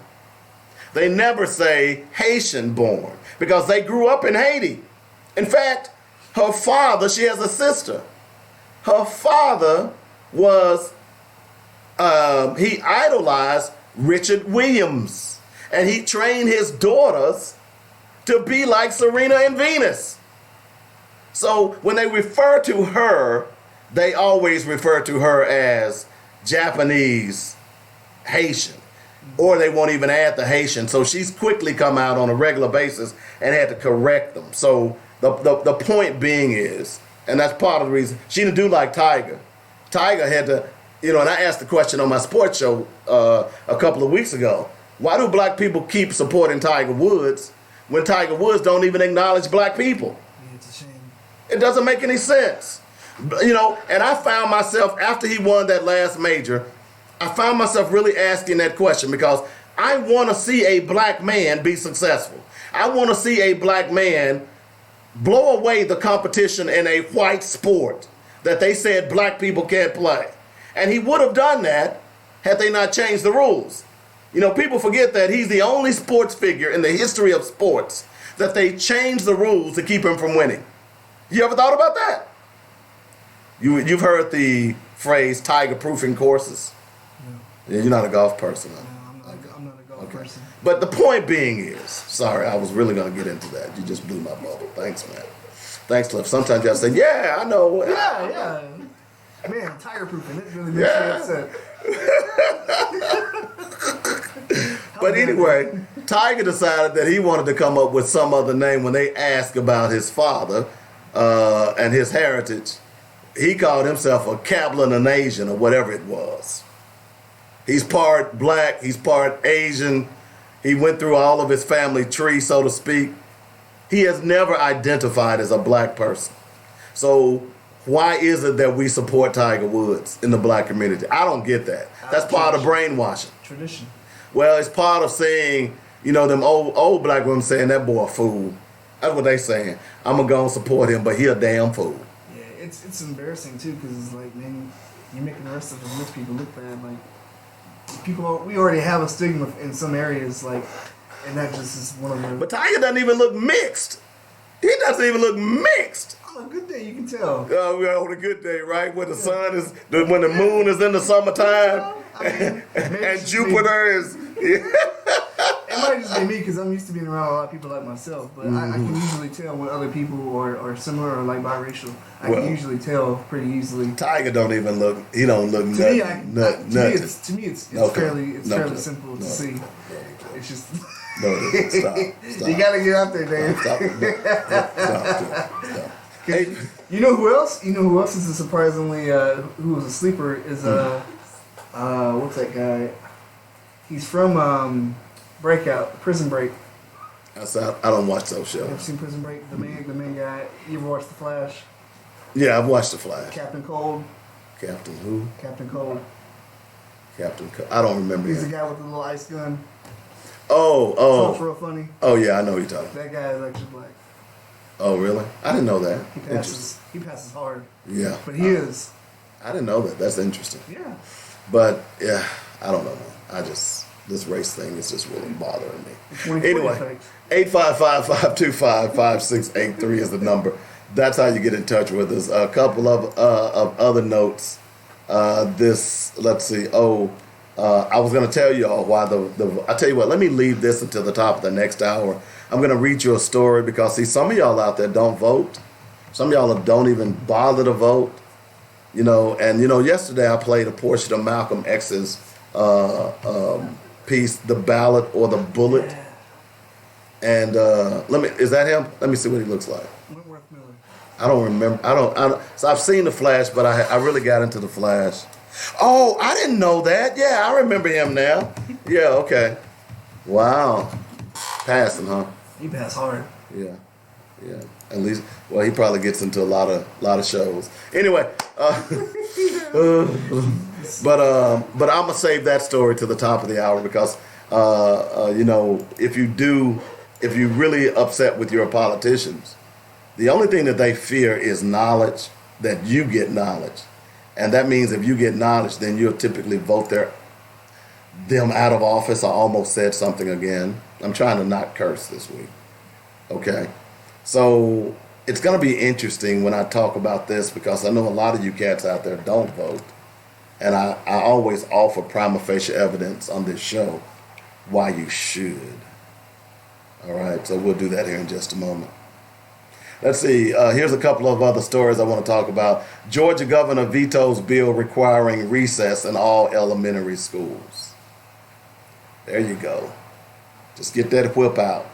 They never say Haitian born because they grew up in Haiti. In fact, her father, she has a sister. Her father was, he idolized Richard Williams. And he trained his daughters to be like Serena and Venus. So when they refer to her, they always refer to her as Japanese Haitian. Or they won't even add the Haitian. So she's quickly come out on a regular basis and had to correct them. So the point being is, and that's part of the reason, she didn't do like Tiger. Tiger had to, and I asked the question on my sports show a couple of weeks ago. Why do black people keep supporting Tiger Woods when Tiger Woods don't even acknowledge black people? Yeah, it's a shame. It doesn't make any sense. And I found myself, after he won that last major, I found myself really asking that question because I want to see a black man be successful. I want to see a black man blow away the competition in a white sport that they said black people can't play. And he would have done that had they not changed the rules. People forget that he's the only sports figure in the history of sports that they changed the rules to keep him from winning. You ever thought about that? You've heard the phrase tiger-proofing courses? No. Yeah, you're not a golf person, huh? No, I'm not a golf person. But the point being is, sorry, I was really going to get into that. You just blew my bubble. Thanks, man. Thanks, Cliff. Sometimes y'all say, yeah, I know. Yeah. Man, tiger proofing, it really makes me upset. But anyway, Tiger decided that he wanted to come up with some other name when they asked about his father and his heritage. He called himself a Cablinasian or whatever it was. He's part black, he's part Asian. He went through all of his family tree, so to speak. He has never identified as a black person. So why is it that we support Tiger Woods in the black community? I don't get that. That's part of brainwashing. Tradition. Well, it's part of saying, them old black women saying that boy a fool. That's what they saying. I'm going to go and support him, but he a damn fool. Yeah, it's embarrassing too because it's like, man, you're making the rest of the rich people look bad. Like, we already have a stigma in some areas, like, and that just is one of them. But Tiger doesn't even look mixed. He doesn't even look mixed. On a good day, you can tell. On a good day, right? When the sun is, when the moon is in the summertime, and Jupiter is. It might just be me because I'm used to being around a lot of people like myself, but I can usually tell when other people are similar or like biracial. I can usually tell pretty easily. Tiger don't even look. He don't look nothing. To me, it's fairly simple to see. It's just. No, stop. You gotta get out there, Dave. Stop. Hey, you know who else? Is a surprisingly who was a sleeper is what's that guy? He's from Prison Break. I don't watch those shows. You ever seen Prison Break? The main guy. You ever watched The Flash? Yeah, I've watched The Flash. Captain Cold. Captain who? Captain Cold. Captain Cold. I don't remember He's him. the guy with the little ice gun. Oh. Talks real funny. Oh yeah, I know who you're talking about. That guy is actually black. Oh really? I didn't know that. He passes hard. Yeah. But he is. I didn't know that. That's interesting. Yeah. But yeah, I don't know, man. This race thing is just really bothering me. Anyway, 855-525-5683 is the number. That's how you get in touch with us. A couple of other notes. Let's see. I was going to tell you all why I tell you what, let me leave this until the top of the next hour. I'm going to read you a story because, see, some of y'all out there don't vote. Some of y'all don't even bother to vote. Yesterday I played a portion of Malcolm X's piece, The Ballot or the Bullet. And is that him? Let me see what he looks like. Wentworth Miller. I don't remember. I don't. So I've seen The Flash, but I really got into The Flash. Oh, I didn't know that. Yeah, I remember him now. Yeah, okay. Wow. Passing, huh? He passed hard. Yeah. Yeah. At least, well, he probably gets into a lot of shows. Anyway, but I'm gonna save that story to the top of the hour because if you're really upset with your politicians, the only thing that they fear is knowledge, that you get knowledge. And that means if you get knowledge, then you'll typically vote them out of office. I almost said something again. I'm trying to not curse this week. Okay? So it's going to be interesting when I talk about this because I know a lot of you cats out there don't vote. And I always offer prima facie evidence on this show why you should. All right? So we'll do that here in just a moment. Let's see. Here's a couple of other stories I want to talk about. Georgia governor vetoes bill requiring recess in all elementary schools. There you go. Just get that whip out.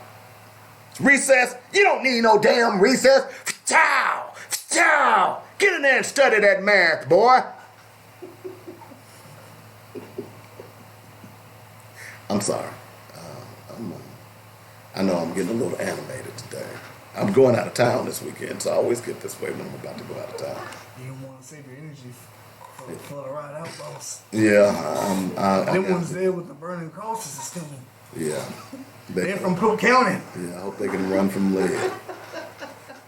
Recess? You don't need no damn recess. Chow! Chow! Get in there and study that math, boy. I'm sorry. I know I'm getting a little animated today. I'm going out of town this weekend, so I always get this way when I'm about to go out of town. You want to save your energy for the ride out, boss. Yeah. Them ones there with the burning crosses is coming. Yeah. They're from Polk County. Yeah, I hope they can run from lead.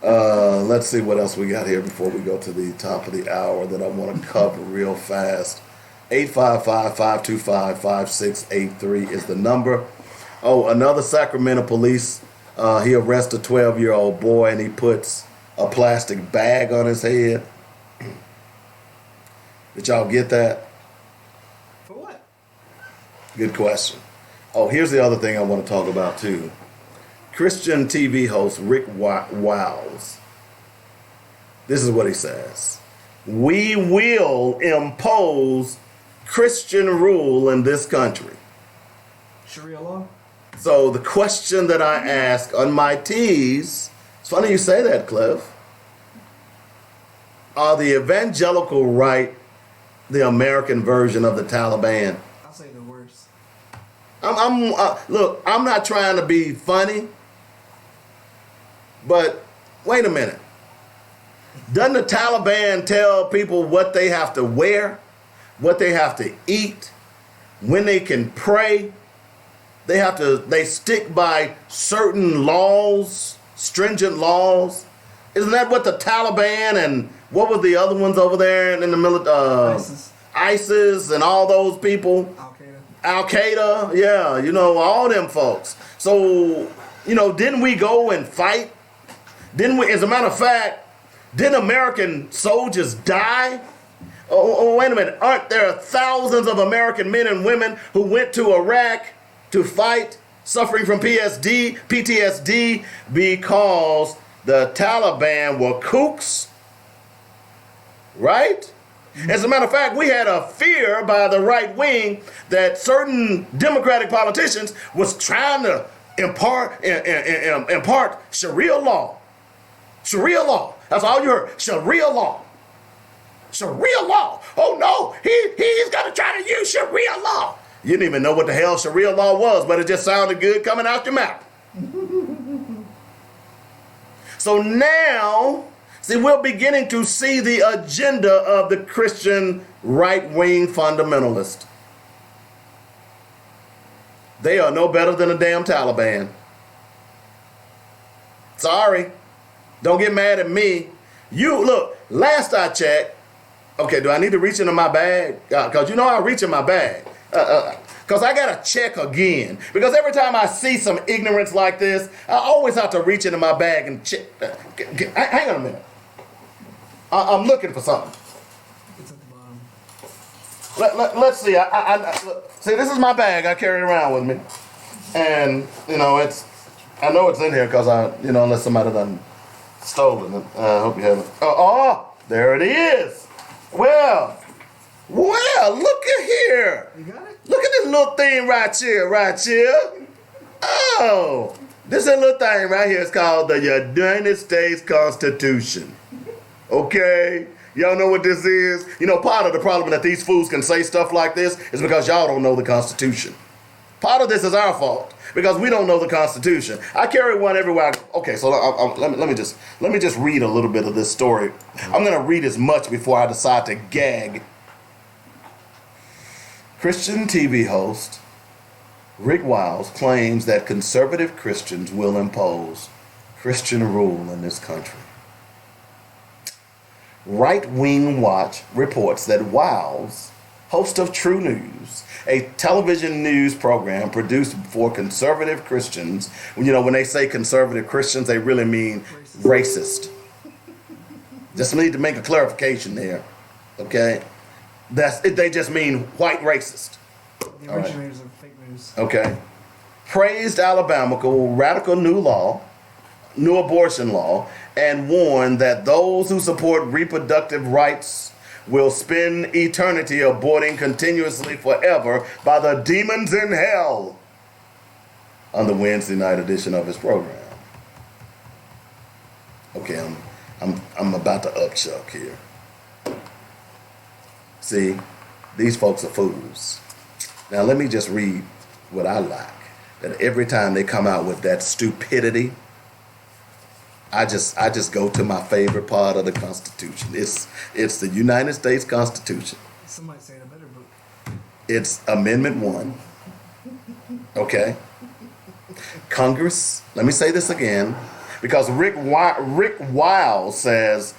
Let's see what else we got here before we go to the top of the hour that I want to cover real fast. 855-525-5683 is the number. Oh, another Sacramento police. He arrests a 12-year-old boy and he puts a plastic bag on his head. Did y'all get that? For what? Good question. Oh, here's the other thing I want to talk about too. Christian TV host Rick Wiles. This is what he says. We will impose Christian rule in this country. Sharia law? So the question that I ask on my tees, it's funny you say that, Cliff. Are the evangelical right the American version of the Taliban? I'll say the worst. Look, I'm not trying to be funny, but wait a minute. Doesn't the Taliban tell people what they have to wear, what they have to eat, when they can pray? They stick by certain laws, stringent laws. Isn't that what the Taliban and what were the other ones over there in the military? ISIS and all those people. Al-Qaeda, yeah, all them folks. So, didn't we go and fight? Didn't we, as a matter of fact, didn't American soldiers die? Oh, wait a minute. Aren't there thousands of American men and women who went to Iraq to fight, suffering from PTSD, because the Taliban were kooks? Right? As a matter of fact, we had a fear by the right wing that certain Democratic politicians was trying to impart Sharia law. Sharia law. That's all you heard. Sharia law. Sharia law. Oh no, he's gonna try to use Sharia law. You didn't even know what the hell Sharia law was, but it just sounded good coming out your mouth. So now, see, we're beginning to see the agenda of the Christian right-wing fundamentalist. They are no better than a damn Taliban. Sorry. Don't get mad at me. Look, last I checked, okay, do I need to reach into my bag? Because I reach in my bag. Because I got to check again. Because every time I see some ignorance like this, I always have to reach into my bag and check. Hang on a minute. I'm looking for something. It's at the bottom. Let's see. See, this is my bag. I carry it around with me. And, I know it's in here because unless somebody done stolen it. I hope you haven't. Oh, there it is. Well, look at here. You got it? Look at this little thing right here. Oh, This little thing right here is called the United States Constitution. Okay? Y'all know what this is? You know, part of the problem that these fools can say stuff like this is because y'all don't know the Constitution. Part of this is our fault because we don't know the Constitution. I carry one everywhere I go. Okay, so let me just read a little bit of this story. I'm going to read as much before I decide to gag. Christian TV host Rick Wiles claims that conservative Christians will impose Christian rule in this country. Right Wing Watch reports that Wiles, host of True News, a television news program produced for conservative Christians, you know, when they say conservative Christians, they really mean racist. Just need to make a clarification there, okay? They just mean white racist. The originators of fake news. Okay. Praised Alabama's radical new abortion law, and warned that those who support reproductive rights will spend eternity aborting continuously forever by the demons in hell on the Wednesday night edition of his program. Okay, I'm about to upchuck here. See, these folks are fools. Now let me just read what I like. That every time they come out with that stupidity, I just go to my favorite part of the Constitution. It's the United States Constitution. Somebody say it a better book. It's Amendment 1. Okay? Congress, let me say this again, because Rick Wiles says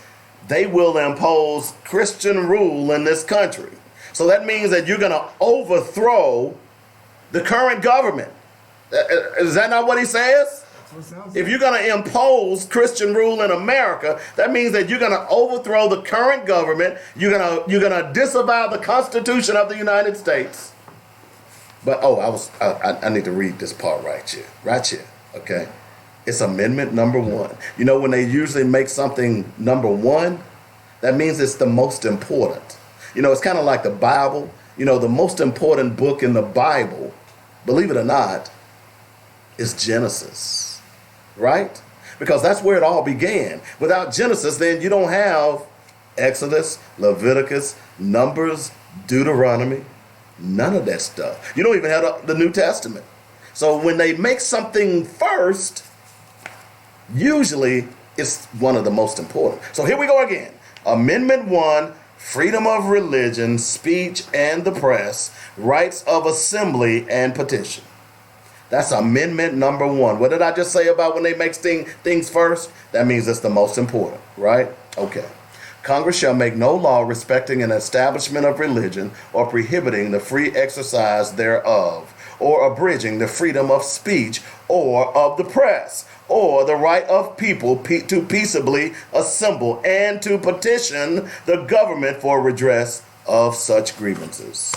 they will impose Christian rule in this country. So that means that you're going to overthrow the current government. Is that not what he says? If you're going to impose Christian rule in America, that means that you're going to overthrow the current government. You're going to disavow the Constitution of the United States. But I need to read this part right here. Okay, it's Amendment number 1. You know, when they usually make something number 1, that means it's the most important. You know, it's kind of like the Bible. You know, the most important book in the Bible, believe it or not, is Genesis. Right? Because that's where it all began. Without Genesis, then you don't have Exodus, Leviticus, Numbers, Deuteronomy, none of that stuff. You don't even have the New Testament. So when they make something first, usually it's one of the most important. So here we go again. Amendment 1, freedom of religion, speech, and the press, rights of assembly and petition. That's Amendment number 1. What did I just say about when they make things first? That means it's the most important, right? Okay. Congress shall make no law respecting an establishment of religion or prohibiting the free exercise thereof, or abridging the freedom of speech or of the press, or the right of people to peaceably assemble and to petition the government for redress of such grievances.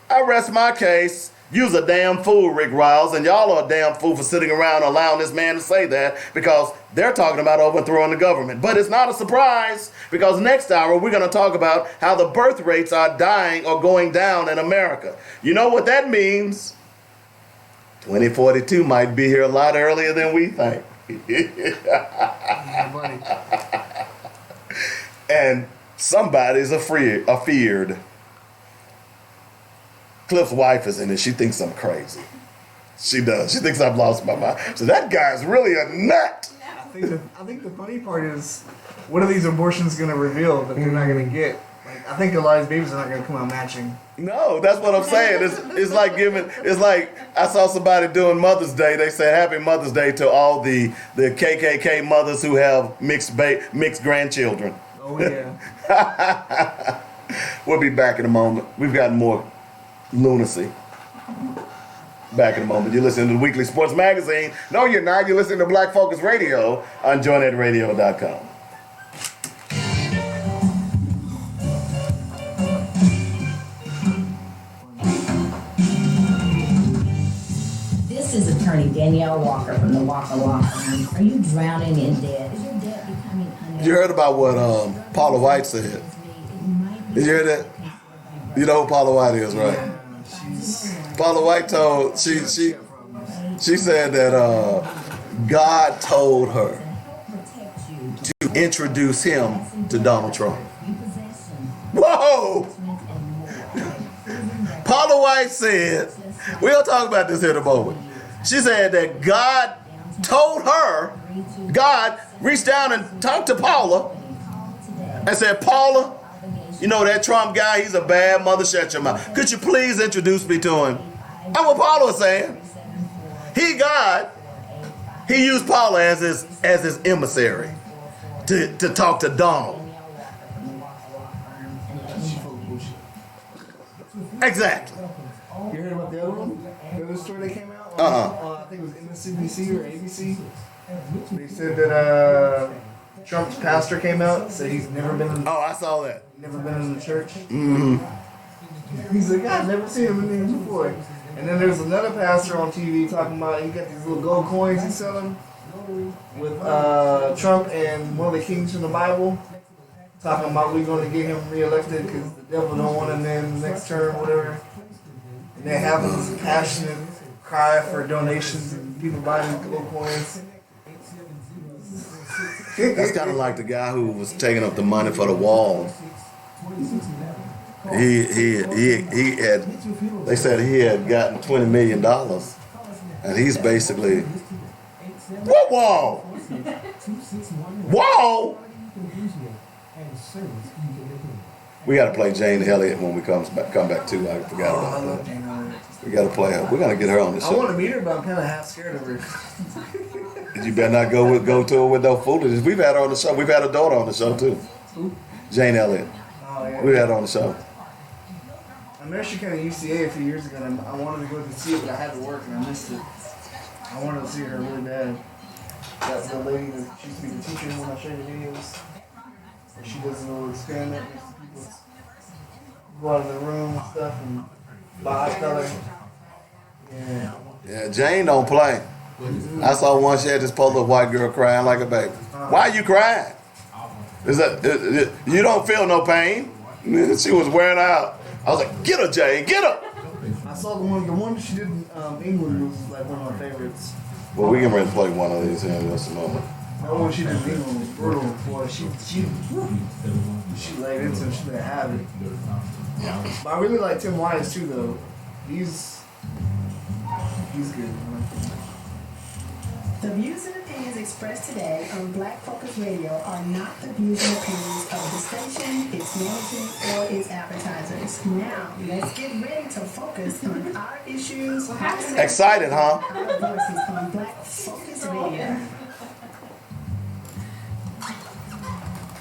I rest my case. You's a damn fool, Rick Wiles, and y'all are a damn fool for sitting around allowing this man to say that, because they're talking about overthrowing the government. But it's not a surprise, because next hour we're going to talk about how the birth rates are dying or going down in America. You know what that means? 2042 might be here a lot earlier than we think. Yeah, buddy. And somebody's afeared. Cliff's wife is in it. She thinks I'm crazy. She does. She thinks I've lost my mind. So that guy's really a nut. I think the funny part is, what are these abortions going to reveal that they're not going to get? Like, I think a lot of these babies are not going to come out matching. No, that's what I'm saying. It's like I saw somebody doing Mother's Day. They said Happy Mother's Day to all the KKK mothers who have mixed grandchildren. Oh yeah. We'll be back in a moment. We've got more lunacy. Back in a moment. You're listening to the Weekly Sports Magazine. No, you're not. You're listening to Black Focus Radio on joinnetradio.com. This is attorney Danielle Walker from the Walker Law Firm. Are you drowning in debt? Is your debt becoming unable? You heard about what Paula White said? Did you hear that? You know who Paula White is, right? Paula White told she said that God told her to introduce him to Donald Trump. Whoa! Paula White said, we'll talk about this here in a moment. She said that God told her, God reached down and talked to Paula and said, Paula, you know that Trump guy, he's a bad mother, shut your mouth. Could you please introduce me to him? And what Paula was saying, God, he used Paula as his emissary to talk to Donald. Exactly. You heard about the other one? The other story that came out? I think it was MSNBC or ABC. They said that Trump's pastor came out, said he's never been in, Oh, I saw that. never been in the church. Mm-hmm. He's like, I've never seen him in there before. And then there's another pastor on TV talking about he got these little gold coins he's selling with Trump and one of the kings from the Bible. Talking about we're going to get him reelected because the devil don't want him in the next term or whatever. And they have this passionate cry for donations and people buying these gold coins. That's kind of like the guy who was taking up the money for the wall. He had, they said he had gotten $20 million. And he's basically, what wall? Wall? We got to play Jane Elliott when we come back too. I forgot about that. We got to play her. We're gonna get her on the show. I want to meet her, but I'm kind of half scared of her. You better not go to her with no foolishness. We've had her on the show. We've had her daughter on the show too. Who? Jane Elliott. Oh, yeah. We had her on the show. I met she came to UCA a few years ago, and I wanted to go to see it, but I had to work and I missed it. I wanted to see her really bad. That's the lady that she used to be the teacher when I showed the videos. And she does a little experiment with people go out of the room and stuff and buy color. Yeah. Yeah, Jane don't play. I saw one, she had this poor little white girl crying like a baby. Why are you crying? Is that you don't feel no pain? She was wearing out. I was like, get her, Jane, get her. I saw the one she did in England was like one of my favorites. Well, we can ready to play one of these here in just a moment. That one she did in England was brutal. Boy, she laid into it. She let it have it. But I really like Tim Wise too, though. He's good. The views and opinions expressed today on Black Focus Radio are not the views and opinions of the station, its management, or its advertisers. Now, let's get ready to focus on our issues. Excited, huh? Our voices on Black Focus Radio.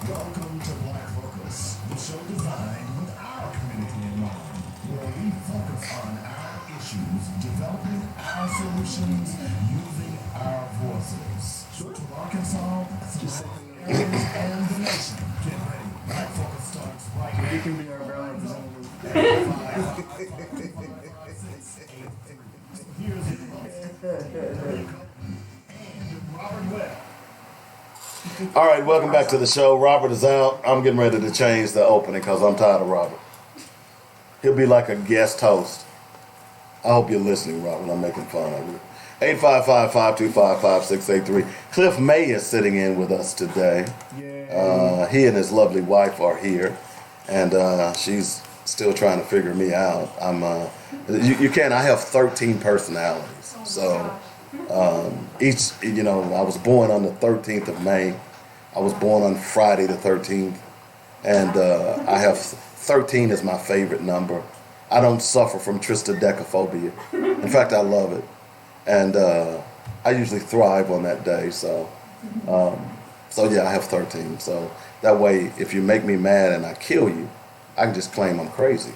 Welcome to Black Focus, the show designed with our community in mind, where we focus on our issues, developing our solutions, using our voices. To Arkansas, and the nation. Get ready. Black Focus starts right now. You can be our ground representative. Here's Robert Webb. All right, welcome back to the show. Robert is out. I'm getting ready to change the opening because I'm tired of Robert. He'll be like a guest host. I hope you're listening, Robert. I'm making fun of you. 855-525-5683. Cliff May is sitting in with us today. He and his lovely wife are here, and she's still trying to figure me out. You can. I have 13 personalities, so each. I was born on the 13th of May. I was born on Friday the 13th, and I have 13 is my favorite number. I don't suffer from triskaidekaphobia. In fact, I love it. And I usually thrive on that day. So yeah, I have 13. So that way, if you make me mad and I kill you, I can just claim I'm crazy.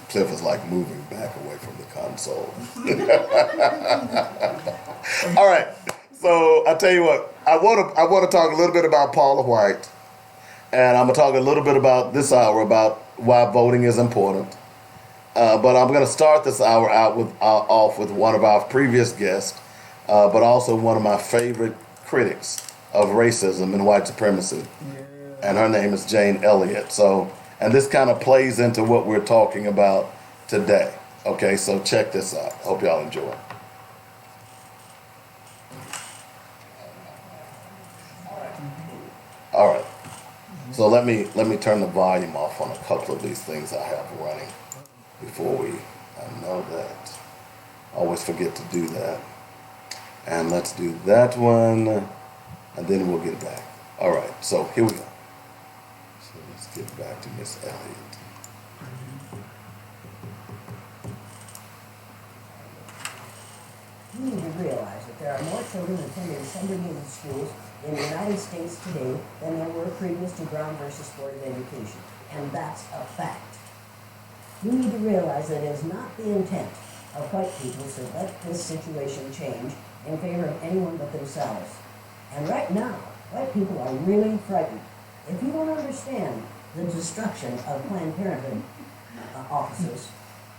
Cliff is like moving back away from the console. All right. So I tell you what, I want to talk a little bit about Paula White. And I'm going to talk a little bit about this hour about why voting is important. But I'm going to start this hour out off with one of our previous guests, but also one of my favorite critics of racism and white supremacy. Yeah. And her name is Jane Elliott. So, And this kind of plays into what we're talking about today. Okay, so check this out. Hope y'all enjoy. All right. So let me turn the volume off on a couple of these things I have running before I know that. Always forget to do that. And let's do that one, and then we'll get back. All right, so here we go. So let's get back to Miss Elliott. You need to realize that there are more children attending segregated schools in the United States today than there were previous to Brown versus Board of Education. And that's a fact. You need to realize that it is not the intent of white people to let this situation change in favor of anyone but themselves. And right now, white people are really frightened. If you don't understand the destruction of Planned Parenthood offices,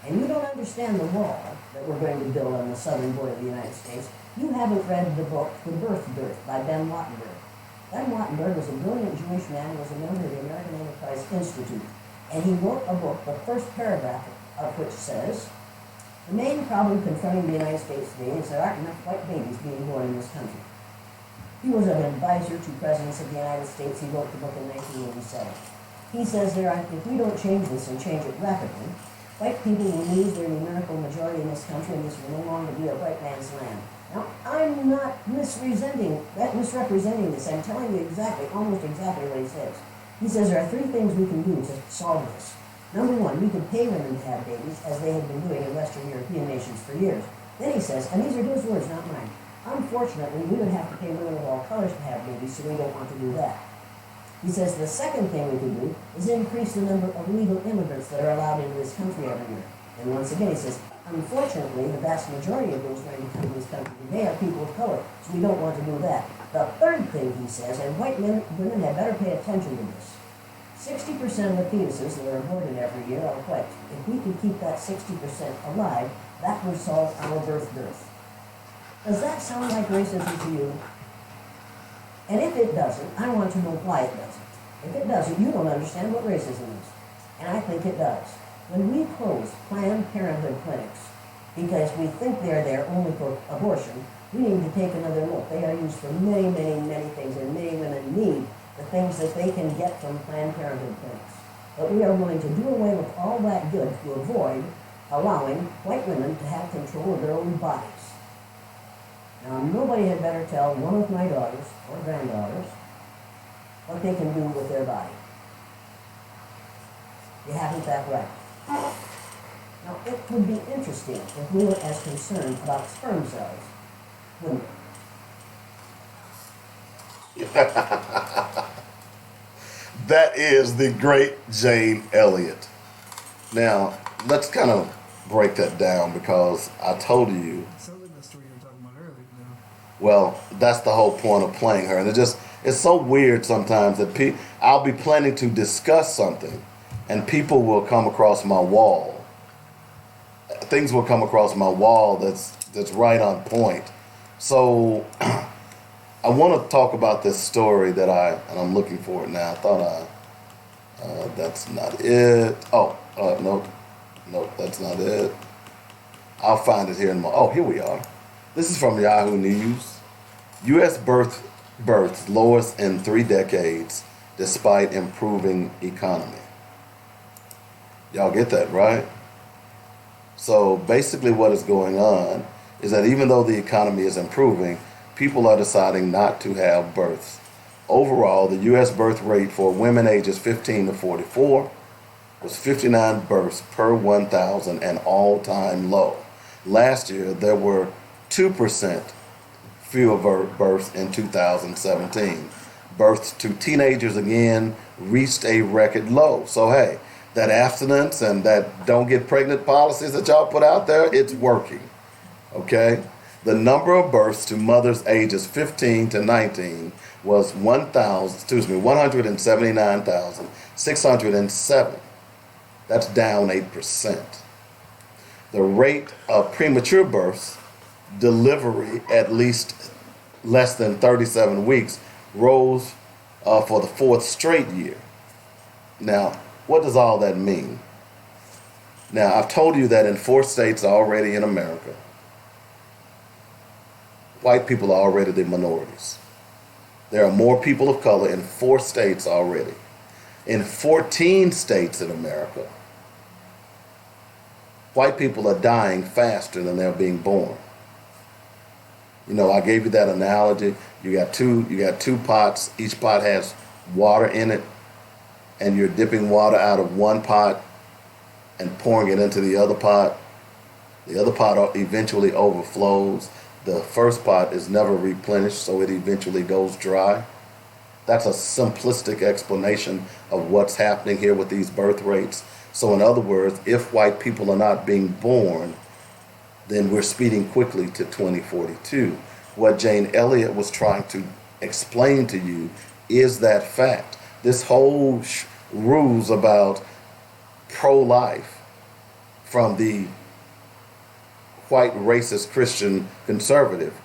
and you don't understand the wall that we're going to build on the southern border of the United States, you haven't read the book, The Birth Dearth by Ben Wattenberg. Ben Wattenberg was a brilliant Jewish man who was a member of the American Enterprise Institute. And he wrote a book, the first paragraph of which says, the main problem confronting the United States today is there aren't enough white babies being born in this country. He was an advisor to presidents of the United States. He wrote the book in 1987. He says if we don't change this and change it rapidly, white people will lose their numerical majority in this country, and this will no longer be a white man's land. Now, I'm not misrepresenting this. I'm telling you almost exactly what he says. He says there are three things we can do to solve this. Number one, we could pay women to have babies, as they have been doing in Western European nations for years. Then he says, and these are his words, not mine, unfortunately, we would have to pay women of all colors to have babies, so we don't want to do that. He says the second thing we can do is increase the number of legal immigrants that are allowed into this country every year. And once again, he says, unfortunately, the vast majority of those going to come to this country today are people of color, so we don't want to do that. The third thing he says, and white women had better pay attention to this, 60% of the fetuses that are aborted every year are white. If we could keep that 60% alive, that would solve our birth dearth. Does that sound like racism to you? And if it doesn't, I want to know why it doesn't. If it doesn't, you don't understand what racism is. And I think it does. When we close Planned Parenthood clinics because we think they're there only for abortion, we need to take another look. They are used for many, many, many things, and many women need the things that they can get from Planned Parenthood clinics. But we are willing to do away with all that good to avoid allowing white women to have control of their own bodies. Now, nobody had better tell one of my daughters or granddaughters what they can do with their body. You haven't that right. Now, it would be interesting if we were as concerned about sperm cells, wouldn't it? That is the great Jane Elliott. Now, let's kind of break that down, because I told you, Sounds like the story you were talking about earlier. well, that's the whole point of playing her. And it's so weird sometimes that I'll be planning to discuss something, and people will come across my wall. Things will come across my wall that's right on point. So I want to talk about this story and I'm looking for it now. I thought that's not it. Nope, that's not it. I'll find it here in here we are. This is from Yahoo News. U.S. births lowest in 3 decades despite improving economy. Y'all get that, right? So basically what is going on is that even though the economy is improving, people are deciding not to have births. Overall, the U.S. birth rate for women ages 15 to 44 was 59 births per 1,000, an all-time low. Last year, there were 2% fewer births in 2017. Births to teenagers again reached a record low. So hey, that abstinence and that don't get pregnant policies that y'all put out there, it's working. Okay? The number of births to mothers ages 15 to 19 was 179,607. That's down 8%. The rate of premature births, delivery at least less than 37 weeks, rose for the 4th straight year. Now, What does all that mean? Now, I've told you that in 4 states already in America, white people are already the minorities. There are more people of color in 4 states already. In 14 states in America, white people are dying faster than they're being born. You know, I gave you that analogy. You got two pots. Each pot has water in it, and you're dipping water out of one pot and pouring it into the other pot. The other pot eventually overflows. The first pot is never replenished, so it eventually goes dry. That's a simplistic explanation of what's happening here with these birth rates. So in other words, if white people are not being born, then we're speeding quickly to 2042. What Jane Elliott was trying to explain to you is that fact. This whole ruse about pro-life from the white racist Christian conservative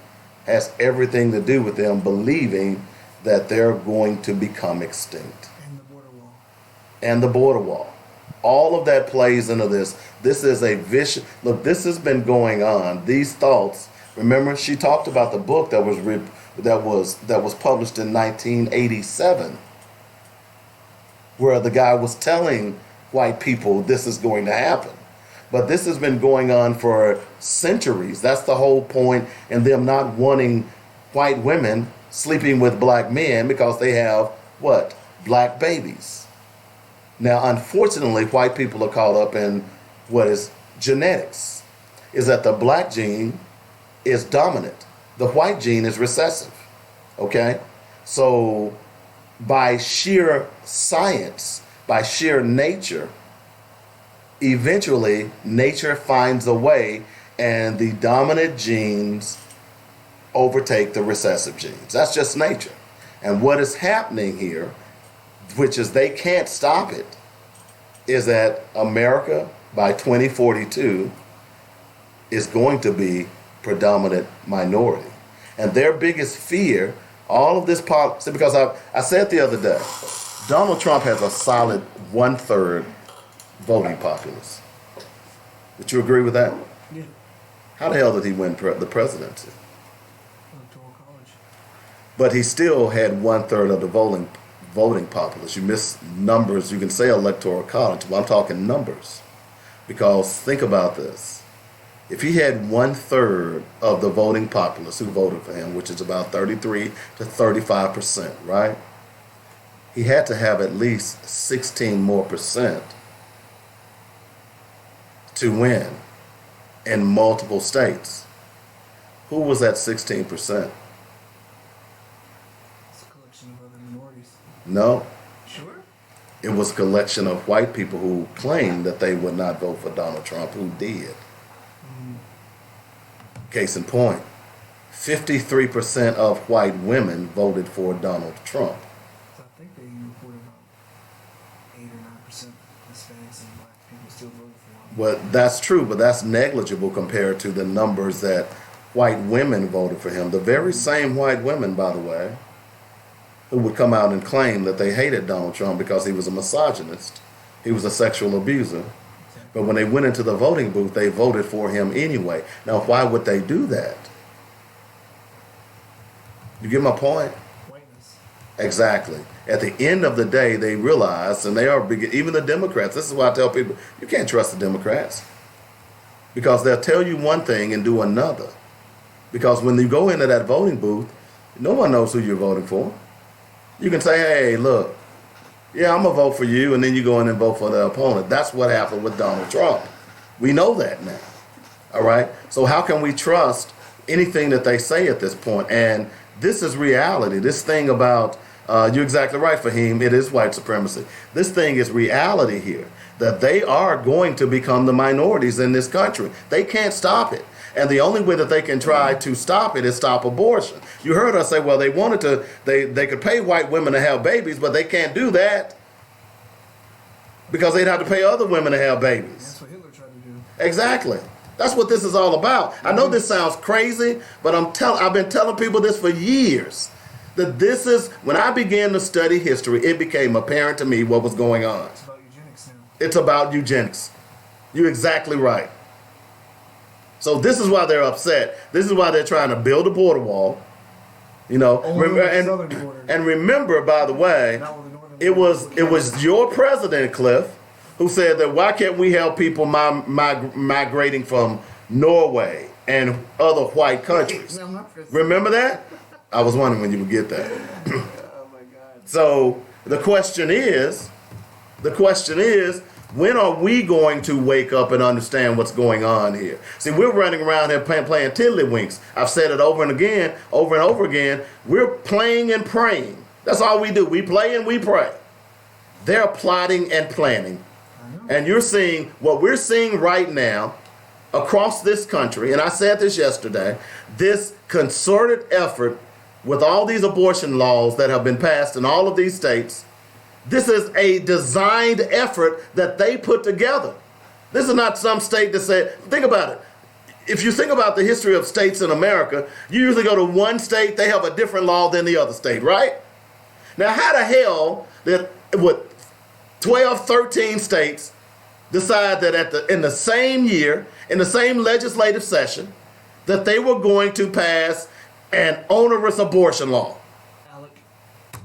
has everything to do with them believing that they're going to become extinct. And the border wall. And the border wall. All of that plays into this. This is a vicious, look, this has been going on. These thoughts, remember she talked about the book that was published in 1987, where the guy was telling white people this is going to happen. But this has been going on for centuries. That's the whole point in them not wanting white women sleeping with black men because they have, what? Black babies. Now, unfortunately, white people are caught up in what is genetics, is that the black gene is dominant. The white gene is recessive, okay? So by sheer science, by sheer nature, eventually nature finds a way and the dominant genes overtake the recessive genes. That's just nature. And what is happening here, which is they can't stop it, is that America by 2042 is going to be predominant minority. And their biggest fear, all of this policy, because I said the other day, Donald Trump has a solid 1/3 voting populace. Would you agree with that? Yeah. How the hell did he win the presidency? Electoral college. But he still had 1/3 of the voting populace. You miss numbers. You can say electoral college, but I'm talking numbers. Because think about this. If he had 1/3 of the voting populace who voted for him, which is about 33 to 35%, right? He had to have at least 16 more percent to win in multiple states. Who was that 16%? It's a collection of other minorities. No, Sure. it was a collection of white people who claimed that they would not vote for Donald Trump, who did. Case in point, 53% of white women voted for Donald Trump. So I think they reported about 8 or 9% Hispanics and black people still voted for him. Well, that's true, but that's negligible compared to the numbers that white women voted for him. The very same white women, by the way, who would come out and claim that they hated Donald Trump because he was a misogynist, he was a sexual abuser. But when they went into the voting booth, they voted for him anyway. Now, why would they do that? You get my point? Whiteness. Exactly. At the end of the day, they realized, and they are even the Democrats. This is why I tell people, you can't trust the Democrats. Because they'll tell you one thing and do another. Because when you go into that voting booth, no one knows who you're voting for. You can say, hey, look, yeah, I'm going to vote for you, and then you go in and vote for the opponent. That's what happened with Donald Trump. We know that now. All right? So how can we trust anything that they say at this point? And this is reality. This thing about, you're exactly right, Fahim, it is white supremacy. This thing is reality here, that they are going to become the minorities in this country. They can't stop it. And the only way that they can try to stop it is stop abortion. You heard us say, well, they wanted to, they could pay white women to have babies, but they can't do that because they'd have to pay other women to have babies. That's what Hitler tried to do. Exactly. That's what this is all about. I know this sounds crazy, but I've been telling people this for years. That this is, when I began to study history, it became apparent to me what was going on. It's about eugenics. It's about eugenics. You're exactly right. So this is why they're upset. This is why they're trying to build a border wall. You know, and remember, by the way, it was your president, Cliff, who said that why can't we help people migrating from Norway and other white countries? Remember that? I was wondering when you would get that. Oh my God. So the question is, when are we going to wake up and understand what's going on here? See, we're running around here playing tiddlywinks. I've said it over and over again. We're playing and praying. That's all we do. We play and we pray. They're plotting and planning. And you're seeing what we're seeing right now across this country, and I said this yesterday, this concerted effort with all these abortion laws that have been passed in all of these states. This is a designed effort that they put together. This is not some state that said, think about it. If you think about the history of states in America, you usually go to one state, they have a different law than the other state, right? Now, how the hell did 12, 13 states decide that in the same year, in the same legislative session, that they were going to pass an onerous abortion law? Alec.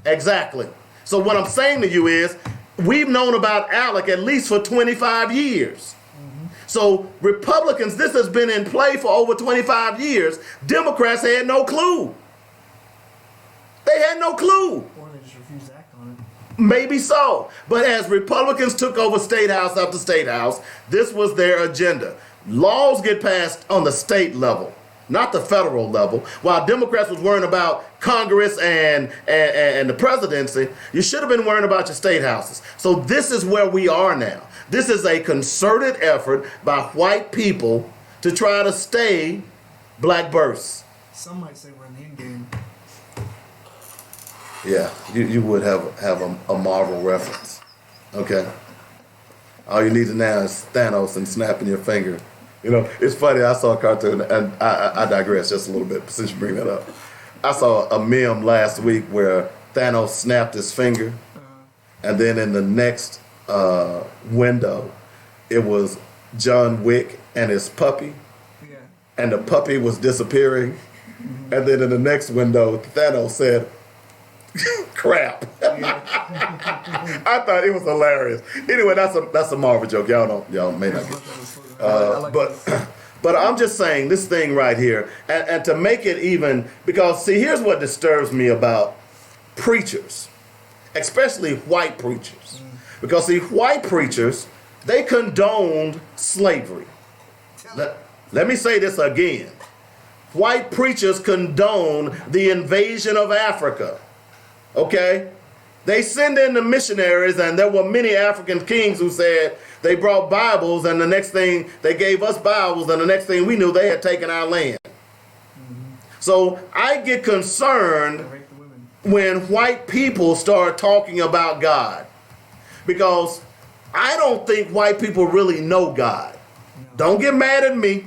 Exactly. So what I'm saying to you is, we've known about ALEC at least for 25 years. Mm-hmm. So Republicans, this has been in play for over 25 years. Democrats had no clue. They had no clue. Or they just refused to act on it. Maybe so. But as Republicans took over state house after state house, this was their agenda. Laws get passed on the state level, not the federal level. While Democrats was worrying about Congress and the presidency, you should have been worrying about your state houses. So this is where we are now. This is a concerted effort by white people to try to stay black births. Some might say we're in the end game. Yeah, you would have a Marvel reference. Okay. All you need to now is Thanos and snapping your finger. You know, it's funny, I saw a cartoon, and I digress just a little bit since you bring that up. I saw a meme last week where Thanos snapped his finger, and then in the next window, it was John Wick and his puppy, and the puppy was disappearing, and then in the next window, Thanos said, crap. I thought it was hilarious. Anyway, that's a Marvel joke. Y'all may not get it. But I'm just saying this thing right here, and to make it even, because see, here's what disturbs me about preachers, especially white preachers. Because see, white preachers, they condoned slavery. Let me say this again. White preachers condone the invasion of Africa. Okay? They send in the missionaries, and there were many African kings who said they brought Bibles, and the next thing they gave us Bibles, and the next thing we knew they had taken our land. So I get concerned when white people start talking about God, because I don't think white people really know God. Don't get mad at me,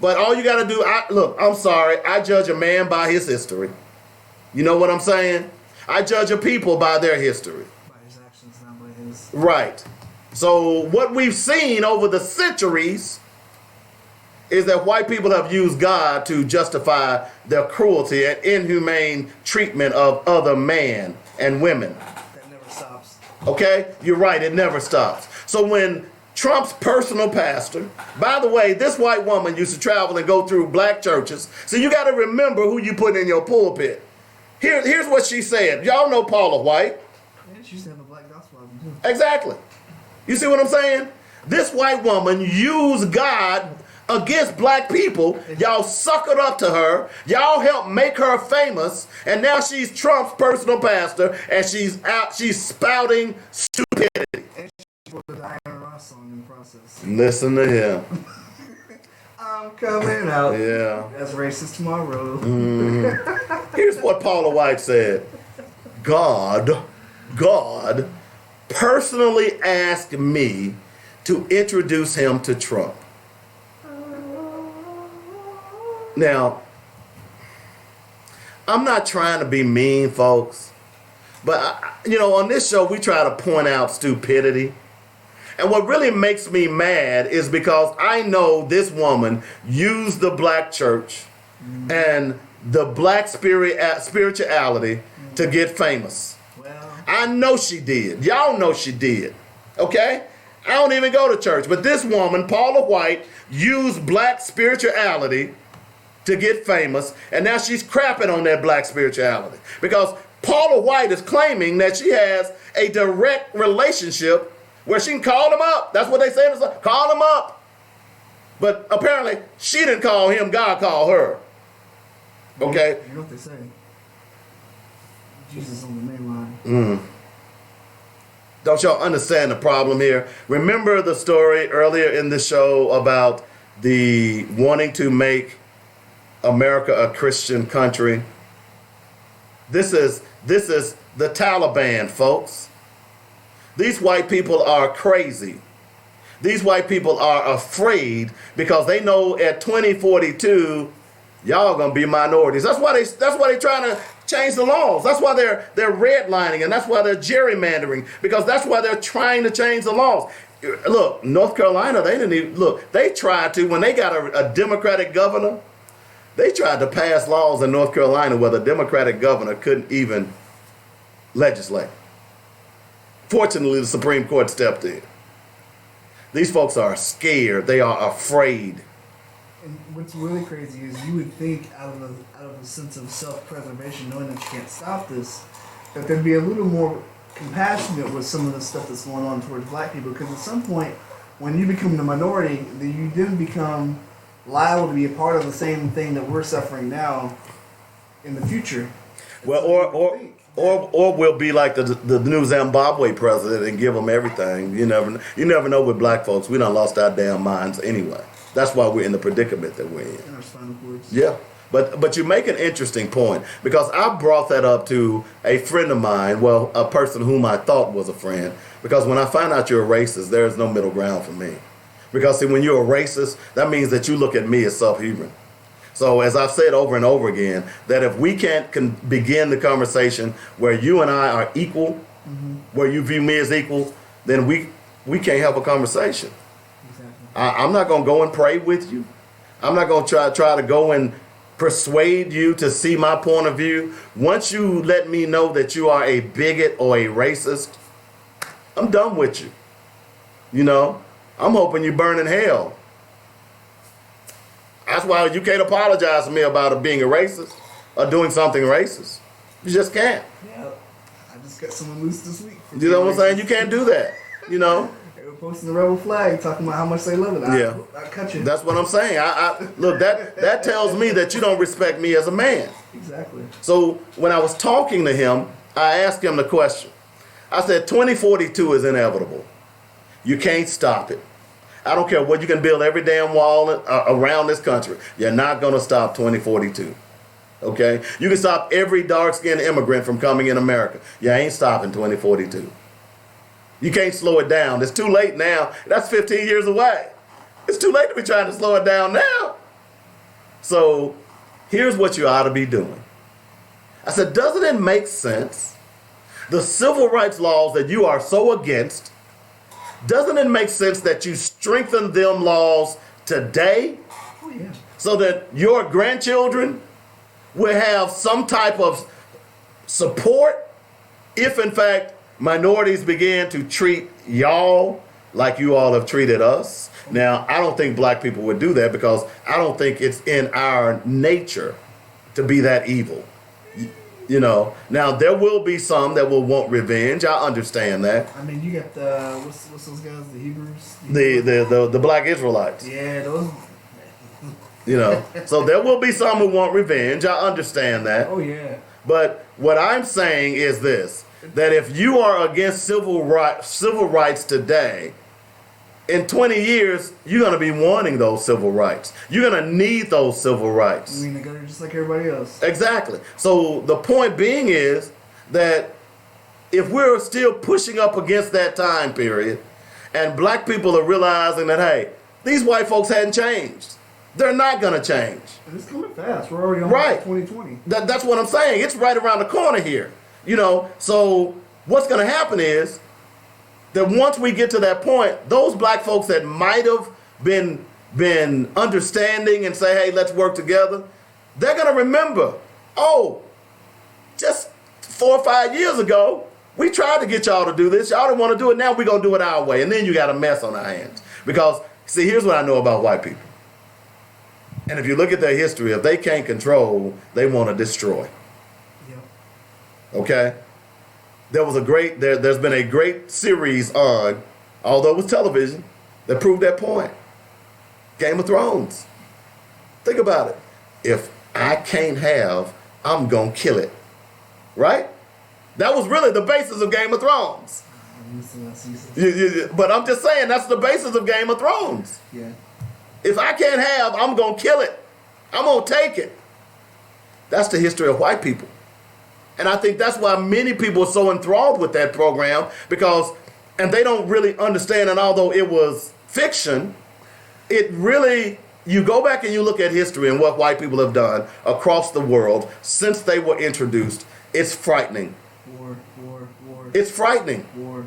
but all you got to do, look, I'm sorry, I judge a man by his history. You know what I'm saying? I judge a people by their history. By his actions, not by his. Right. So what we've seen over the centuries is that white people have used God to justify their cruelty and inhumane treatment of other men and women. That never stops. Okay? You're right, it never stops. So when Trump's personal pastor, by the way, this white woman used to travel and go through black churches. So you got to remember who you put in your pulpit. Here's what she said. Y'all know Paula White. Yeah, she used to have a black gospel album too. Exactly. You see what I'm saying? This white woman used God against black people. Y'all suckered up to her. Y'all helped make her famous. And now she's Trump's personal pastor, and she's spouting stupidity. And she wrote the Diana Ross song in the process. Listen to him. I'm coming out. Yeah. That's racist tomorrow. Here's what Paula White said. God personally asked me to introduce him to Trump. Now, I'm not trying to be mean, folks, but on this show we try to point out stupidity. And what really makes me mad is because I know this woman used the black church and the black spirituality to get famous. Well, I know she did. Y'all know she did. Okay? I don't even go to church. But this woman, Paula White, used black spirituality to get famous. And now she's crapping on that black spirituality. Because Paula White is claiming that she has a direct relationship where she can call him up. That's what they say. Call him up. But apparently, she didn't call him. God called her. Okay? you know what they say? Jesus on the main line. Don't y'all understand the problem here? Remember the story earlier in the show about the wanting to make America a Christian country? This is the Taliban, folks. These white people are crazy. These white people are afraid because they know at 2042 y'all gonna be minorities. That's why they're trying to change the laws. That's why they're redlining, and that's why they're gerrymandering, because that's why they're trying to change the laws. Look, North Carolina, they didn't even look. They tried to, when they got a Democratic governor, they tried to pass laws in North Carolina where the Democratic governor couldn't even legislate. Fortunately, the Supreme Court stepped in. These folks are scared. They are afraid. And what's really crazy is you would think out of a sense of self-preservation, knowing that you can't stop this, that there'd be a little more compassionate with some of the stuff that's going on towards black people. Because at some point, when you become the minority, you then become liable to be a part of the same thing that we're suffering now in the future. Well, or we'll be like the new Zimbabwe president and give them everything. You never know with black folks. We done lost our damn minds anyway. That's why we're in the predicament that we're in. In our spinal cords. Yeah. But you make an interesting point, because I brought that up to a friend of mine, well, a person whom I thought was a friend, because when I find out you're a racist, there is no middle ground for me. Because see, when you're a racist, that means that you look at me as subhuman. So as I've said over and over again, that if we can't begin the conversation where you and I are equal, where you view me as equal, then we can't have a conversation. Exactly. I'm not going to go and pray with you. I'm not going to try to go and persuade you to see my point of view. Once you let me know that you are a bigot or a racist, I'm done with you. I'm hoping you burn in hell. That's why you can't apologize to me about being a racist or doing something racist. You just can't. Yeah. I just got someone loose this week. You know what I'm saying? You can't do that. They were posting the rebel flag, talking about how much they love it. I cut you. That's what I'm saying. Look, that tells me that you don't respect me as a man. Exactly. So when I was talking to him, I asked him the question. I said, 2042 is inevitable. You can't stop it. I don't care what you can build every damn wall around this country. You're not going to stop 2042. Okay? You can stop every dark-skinned immigrant from coming in America. You ain't stopping 2042. You can't slow it down. It's too late now. That's 15 years away. It's too late to be trying to slow it down now. So here's what you ought to be doing. I said, doesn't it make sense? The civil rights laws that you are so against, doesn't it make sense that you strengthen them laws today? Oh, yeah. So that your grandchildren will have some type of support if, in fact, minorities begin to treat y'all like you all have treated us. Now, I don't think black people would do that, because I don't think it's in our nature to be that evil. Now there will be some that will want revenge. I understand that. I mean, you got the what's those guys? The Hebrews. The black Israelites. Yeah, those. So there will be some who want revenge. I understand that. Oh yeah. But what I'm saying is this: that if you are against civil rights today, in 20 years, you're going to be wanting those civil rights. You're going to need those civil rights. I mean, they're going to just like everybody else. Exactly. So the point being is that if we're still pushing up against that time period, and black people are realizing that, hey, these white folks hadn't changed. They're not going to change. And it's coming fast. We're already on 2020. That's what I'm saying. It's right around the corner here. So what's going to happen is that once we get to that point, those black folks that might have been understanding and say, hey, let's work together, they're going to remember, oh, just 4 or 5 years ago, we tried to get y'all to do this. Y'all didn't want to do it. Now we're going to do it our way. And then you got a mess on our hands. Because, see, here's what I know about white people. And if you look at their history, if they can't control, they want to destroy. Yep. Okay? There's been a great series on, although it was television, that proved that point. Game of Thrones. Think about it. If I can't have, I'm going to kill it. Right? That was really the basis of Game of Thrones. But I'm just saying, that's the basis of Game of Thrones. Yeah. If I can't have, I'm going to kill it. I'm going to take it. That's the history of white people. And I think that's why many people are so enthralled with that program, because, and they don't really understand, and although it was fiction, it really, you go back and you look at history and what white people have done across the world since they were introduced, it's frightening. War. It's frightening. War.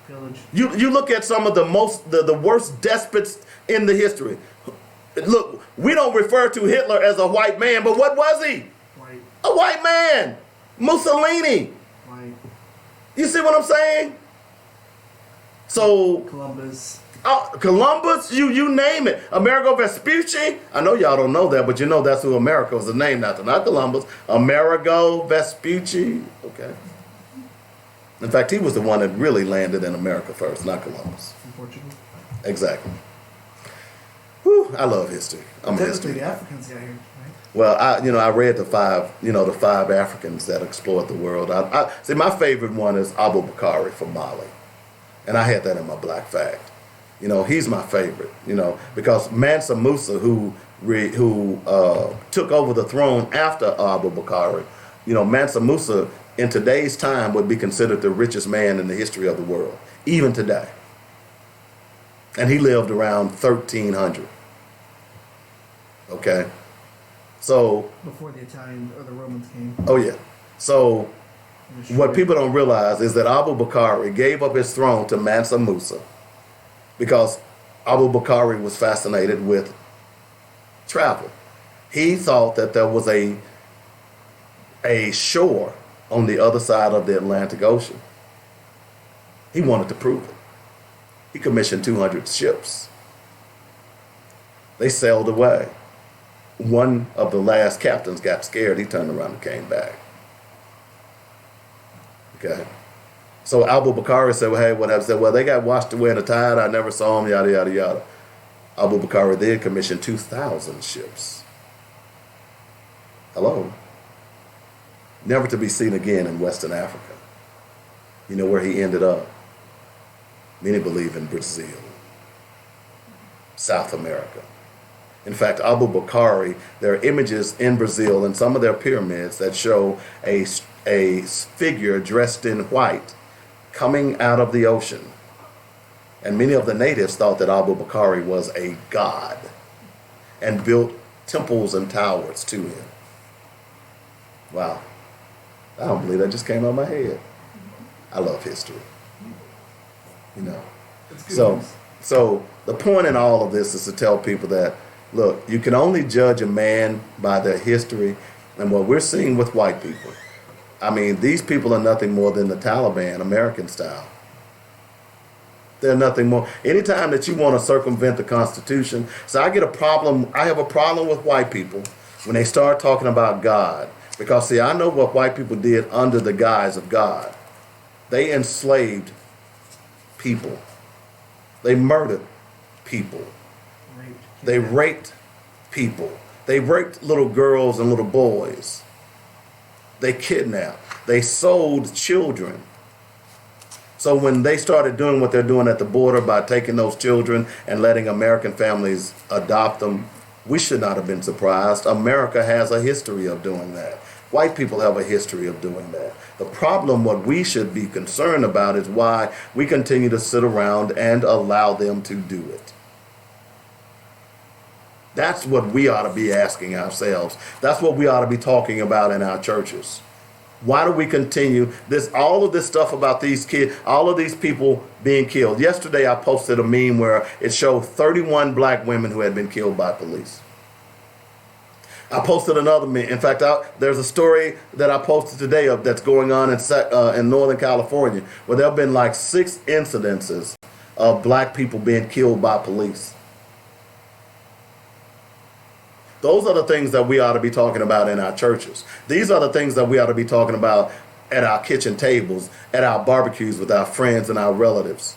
Pillage. You look at some of the worst despots in the history. Look, we don't refer to Hitler as a white man, but what was he? White. A white man. Mussolini. White. You see what I'm saying? So Columbus. Columbus, you name it. Amerigo Vespucci. I know y'all don't know that, but you know that's who America was named after. Not Columbus. Amerigo Vespucci. Okay. In fact, he was the one that really landed in America first, not Columbus. From Portugal. Exactly. Whew, I love history. I'm a Technically, history. the Africans got here, right? Well, I read the five Africans that explored the world. I see, my favorite one is Abu Bakari from Mali, and I had that in my black fact. He's my favorite. Because Mansa Musa, who took over the throne after Abu Bakari, Mansa Musa in today's time would be considered the richest man in the history of the world, even today. And he lived around 1300. Okay. So Before the Italians or the Romans came. Oh yeah. So what people don't realize is that Abu Bakari gave up his throne to Mansa Musa because Abu Bakari was fascinated with travel. He thought that there was a shore on the other side of the Atlantic Ocean. He wanted to prove it. He commissioned 200 ships. They sailed away. One of the last captains got scared. He turned around and came back. Okay. So Abu Bakari said, well, hey, what happened? Said, well, they got washed away in the tide. I never saw them, yada, yada, yada. Abu Bakari then commissioned 2,000 ships. Hello. Never to be seen again in Western Africa. You know where he ended up? Many believe in Brazil, South America. In fact, Abu Bakari, there are images in Brazil and some of their pyramids that show a figure dressed in white coming out of the ocean. And many of the natives thought that Abu Bakari was a god and built temples and towers to him. Wow. I don't believe that just came out of my head. I love history. So the point in all of this is to tell people that, look, you can only judge a man by their history. And what we're seeing with white people, I mean, these people are nothing more than the Taliban, American style. They're nothing more. Anytime that you want to circumvent the Constitution, so I have a problem with white people when they start talking about God. Because, see, I know what white people did under the guise of God. They enslaved people. They murdered people. They raped people. They raped little girls and little boys. They kidnapped. They sold children. So when they started doing what they're doing at the border by taking those children and letting American families adopt them, we should not have been surprised. America has a history of doing that. White people have a history of doing that. The problem, what we should be concerned about, is why we continue to sit around and allow them to do it. That's what we ought to be asking ourselves. That's what we ought to be talking about in our churches. Why do we continue this? All of this stuff about these kids, all of these people being killed. Yesterday, I posted a meme where it showed 31 black women who had been killed by police. I posted another meme. In fact, there's a story that I posted today of that's going on in Northern California, where there have been like 6 incidences of black people being killed by police. Those are the things that we ought to be talking about in our churches. These are the things that we ought to be talking about at our kitchen tables, at our barbecues with our friends and our relatives.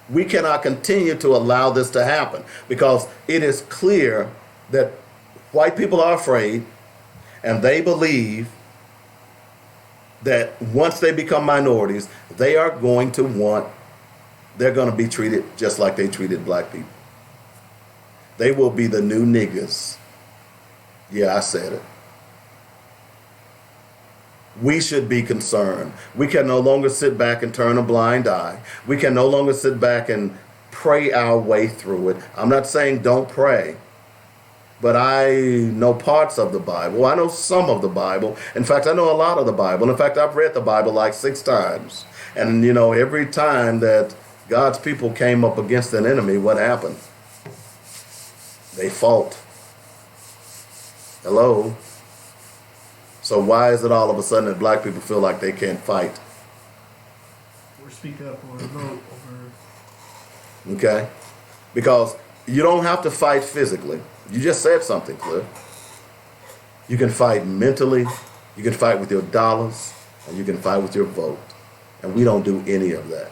We cannot continue to allow this to happen because it is clear that white people are afraid and they believe that once they become minorities, they're going to be treated just like they treated black people. They will be the new niggas. Yeah, I said it. We should be concerned. We can no longer sit back and turn a blind eye. We can no longer sit back and pray our way through it. I'm not saying don't pray, but I know parts of the Bible. I know some of the Bible. In fact, I know a lot of the Bible. In fact, I've read the Bible like 6 times. And, every time that God's people came up against an enemy, what happened? They fought. Hello? So why is it all of a sudden that black people feel like they can't fight? Or speak up or vote over. Okay? Because you don't have to fight physically. You just said something, Cliff. You can fight mentally, you can fight with your dollars, and you can fight with your vote. And we don't do any of that.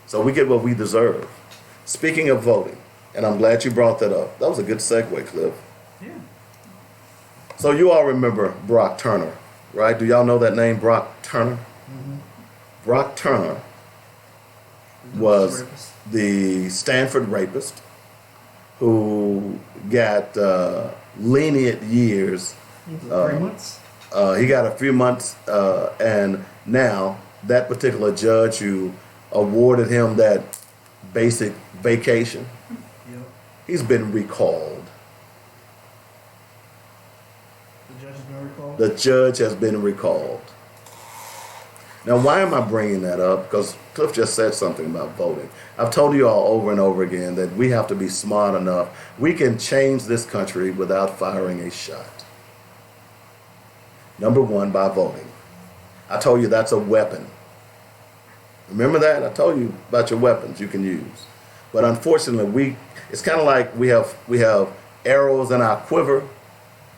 So we get what we deserve. Speaking of voting, and I'm glad you brought that up. That was a good segue, Cliff. Yeah. So you all remember Brock Turner, right? Do y'all know that name, Brock Turner? Mm-hmm. Brock Turner was the Stanford rapist who got lenient years. 3 months? He got a few months, and now that particular judge who awarded him that basic vacation, he's been recalled. The judge has been recalled? The judge has been recalled. Now, why am I bringing that up? Because Cliff just said something about voting. I've told you all over and over again that we have to be smart enough. We can change this country without firing a shot. Number one, by voting. I told you that's a weapon. Remember that? I told you about your weapons you can use. But unfortunately, it's kind of like we have arrows in our quiver,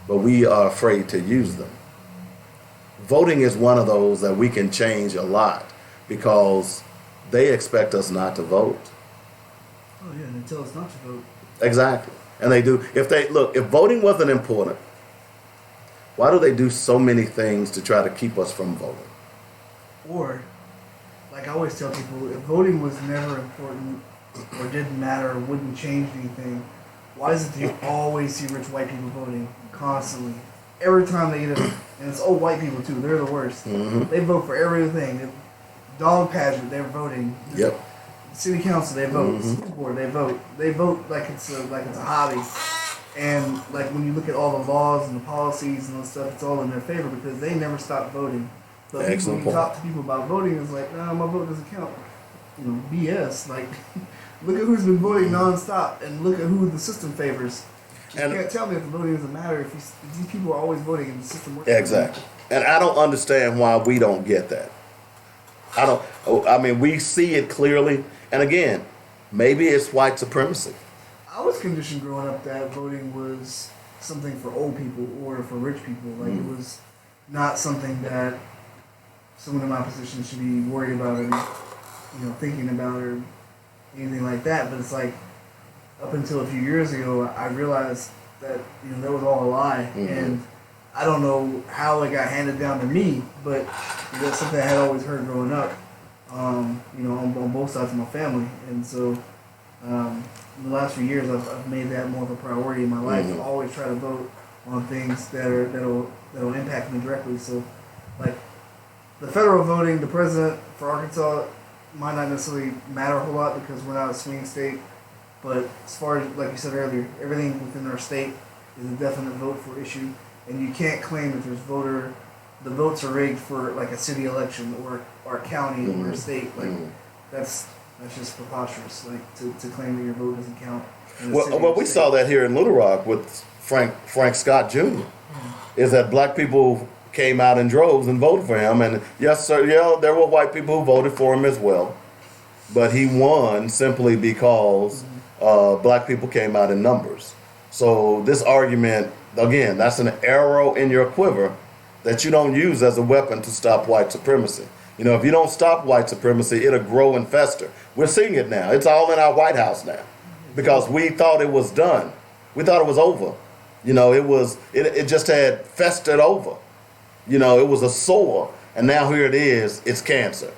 but we are afraid to use them. Voting is one of those that we can change a lot because they expect us not to vote. Oh yeah, and they tell us not to vote. Exactly. And they do. If voting wasn't important, why do they do so many things to try to keep us from voting? Or, like I always tell people, if voting was never important or didn't matter or wouldn't change anything, why is it that you always see rich white people voting constantly? Every time they get and it's old white people too, they're the worst. Mm-hmm. They vote for everything. Dog pageant, they're voting. Yep. City council, they vote. Mm-hmm. School board, they vote. They vote like it's a hobby. And like when you look at all the laws and the policies and the stuff, it's all in their favor because they never stop voting. So when you talk to people about voting, it's like, no, my vote doesn't count. BS. Like, look at who's been voting nonstop and look at who the system favors. You can't tell me if the voting doesn't matter if these people are always voting and the system works. Exactly. And I don't understand why we don't get that. We see it clearly. And again, maybe it's white supremacy. I was conditioned growing up that voting was something for old people or for rich people. Like, it was not something that someone in my position should be worried about or, thinking about or anything like that. But it's like, up until a few years ago, I realized that, that was all a lie. Mm-hmm. And I don't know how it got handed down to me, but that's something I had always heard growing up, on both sides of my family. And so, in the last few years, I've made that more of a priority in my life. Mm-hmm. To always try to vote on things that'll impact me directly. So, like the federal voting, the president for Arkansas might not necessarily matter a whole lot because we're not a swing state. But as far as, like you said earlier, everything within our state is a definite vote for issue. and you can't claim that the votes are rigged for like a city election or a county or a state. Like that's just preposterous. Like to claim that your vote doesn't count. Well, we saw that here in Little Rock with Frank Scott Jr. Is that black people came out in droves and voted for him, and yes, sir, yeah, there were white people who voted for him as well, but he won simply because black people came out in numbers. So this argument, again, that's an arrow in your quiver that you don't use as a weapon to stop white supremacy. You know, if you don't stop white supremacy, it'll grow and fester. We're seeing it now. It's all in our White House now because we thought it was done. We thought it was over. You know, it just had festered over. You know, it was a sore, and now here it is, it's cancer.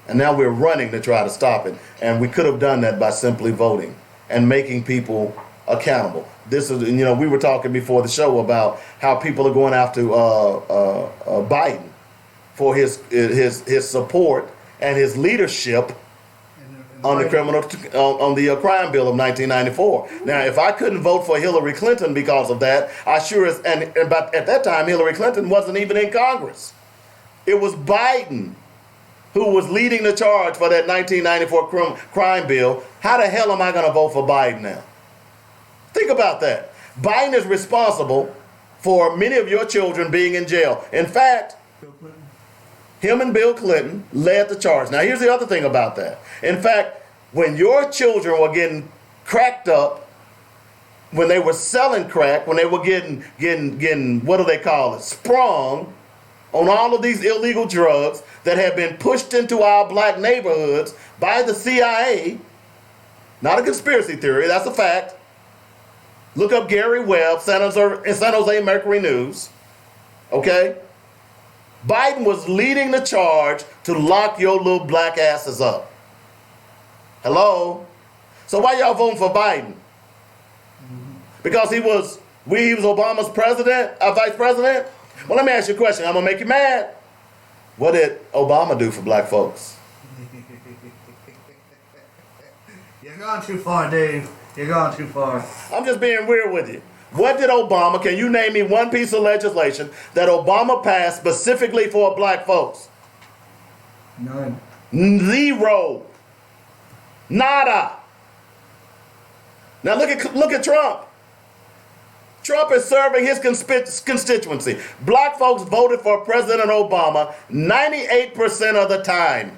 And now we're running to try to stop it. And we could have done that by simply voting and making people accountable. This is, you know, we were talking before the show about how people are going after Biden for his support and his leadership on the crime bill of 1994. Now, if I couldn't vote for Hillary Clinton because of that, I sure as but at that time Hillary Clinton wasn't even in Congress. It was Biden who was leading the charge for that 1994 crime bill. How the hell am I going to vote for Biden now? Think about that. Biden is responsible for many of your children being in jail. In fact, him and Bill Clinton led the charge. Now, here's the other thing about that. In fact, when your children were getting cracked up, when they were selling crack, when they were getting what do they call it, sprung on all of these illegal drugs that have been pushed into our black neighborhoods by the CIA, not a conspiracy theory, that's a fact. Look up Gary Webb, San Jose Mercury News, okay? Biden was leading the charge to lock your little black asses up. Hello? So why y'all voting for Biden? Because he was Obama's vice president? Well, let me ask you a question. I'm going to make you mad. What did Obama do for black folks? You're going too far, Dave. You're going too far. I'm just being weird with you. What did Obama, can you name me one piece of legislation that Obama passed specifically for black folks? None. Zero. Nada. Now look at Trump. Trump is serving his constituency. Black folks voted for President Obama 98% of the time.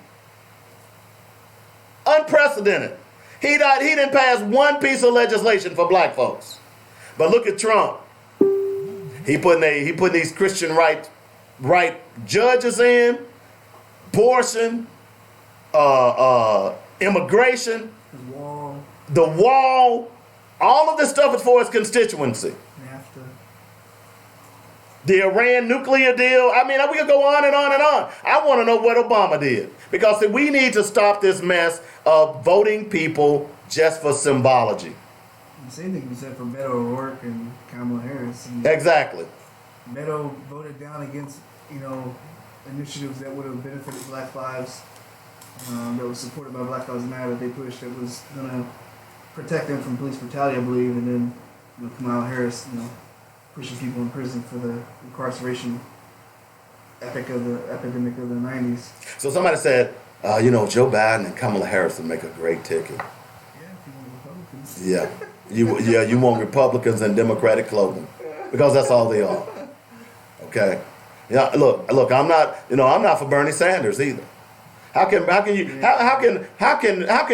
Unprecedented. He didn't pass one piece of legislation for black folks. But look at Trump. He putting these Christian right judges in, abortion, immigration, the wall. All of this stuff is for his constituency. NAFTA. The Iran nuclear deal. I mean, we could go on and on and on. I want to know what Obama did. Because we need to stop this mess of voting people just for symbology. The same thing was said for Beto O'Rourke and Kamala Harris. And exactly. Beto voted down against, initiatives that would have benefited black lives, that was supported by Black Lives Matter that they pushed that was going to protect them from police brutality, I believe, and then Kamala Harris, pushing people in prison for the incarceration epidemic of the 90s. So somebody said, Joe Biden and Kamala Harris would make a great ticket. Yeah, if you want Republicans. Yeah, you want Republicans in Democratic clothing because that's all they are. Okay. Yeah, look, I'm not for Bernie Sanders either. How can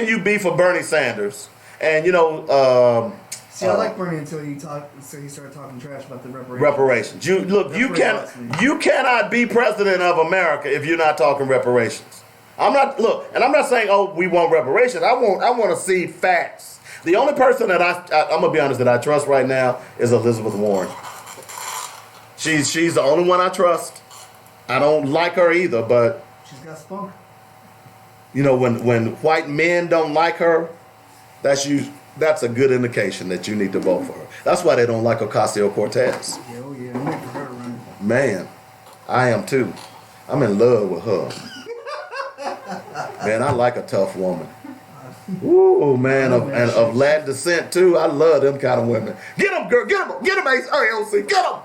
you be for Bernie Sanders? And see, I like Bernie until he started talking trash about the reparations. You cannot be president of America if you're not talking reparations. I'm not saying, oh, we want reparations. I want to see facts. The only person that I'm gonna be honest that I trust right now is Elizabeth Warren. She's the only one I trust. I don't like her either, but she's got spunk. When white men don't like her, that's a good indication that you need to vote for her. That's why they don't like Ocasio-Cortez. Yeah, I'm waiting for her to run. Man, I am too. I'm in love with her. Man, I like a tough woman. Ooh, man, of Latin descent too. I love them kind of women. Get them, girl. Get them, Ace. RLC. Get them.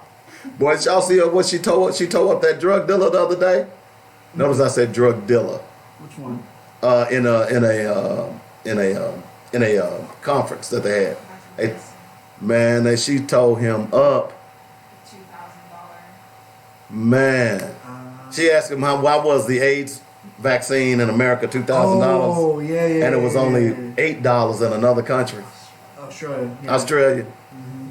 Boy, did y'all see what she told? She told up that drug dealer the other day. Notice I said drug dealer. Which one? In a conference that they had. Man, and she told him up. Man, she asked him why was the AIDS vaccine in America $2,000? Oh, yeah, and it was only $8 in another country. Australia. Yeah. Australia.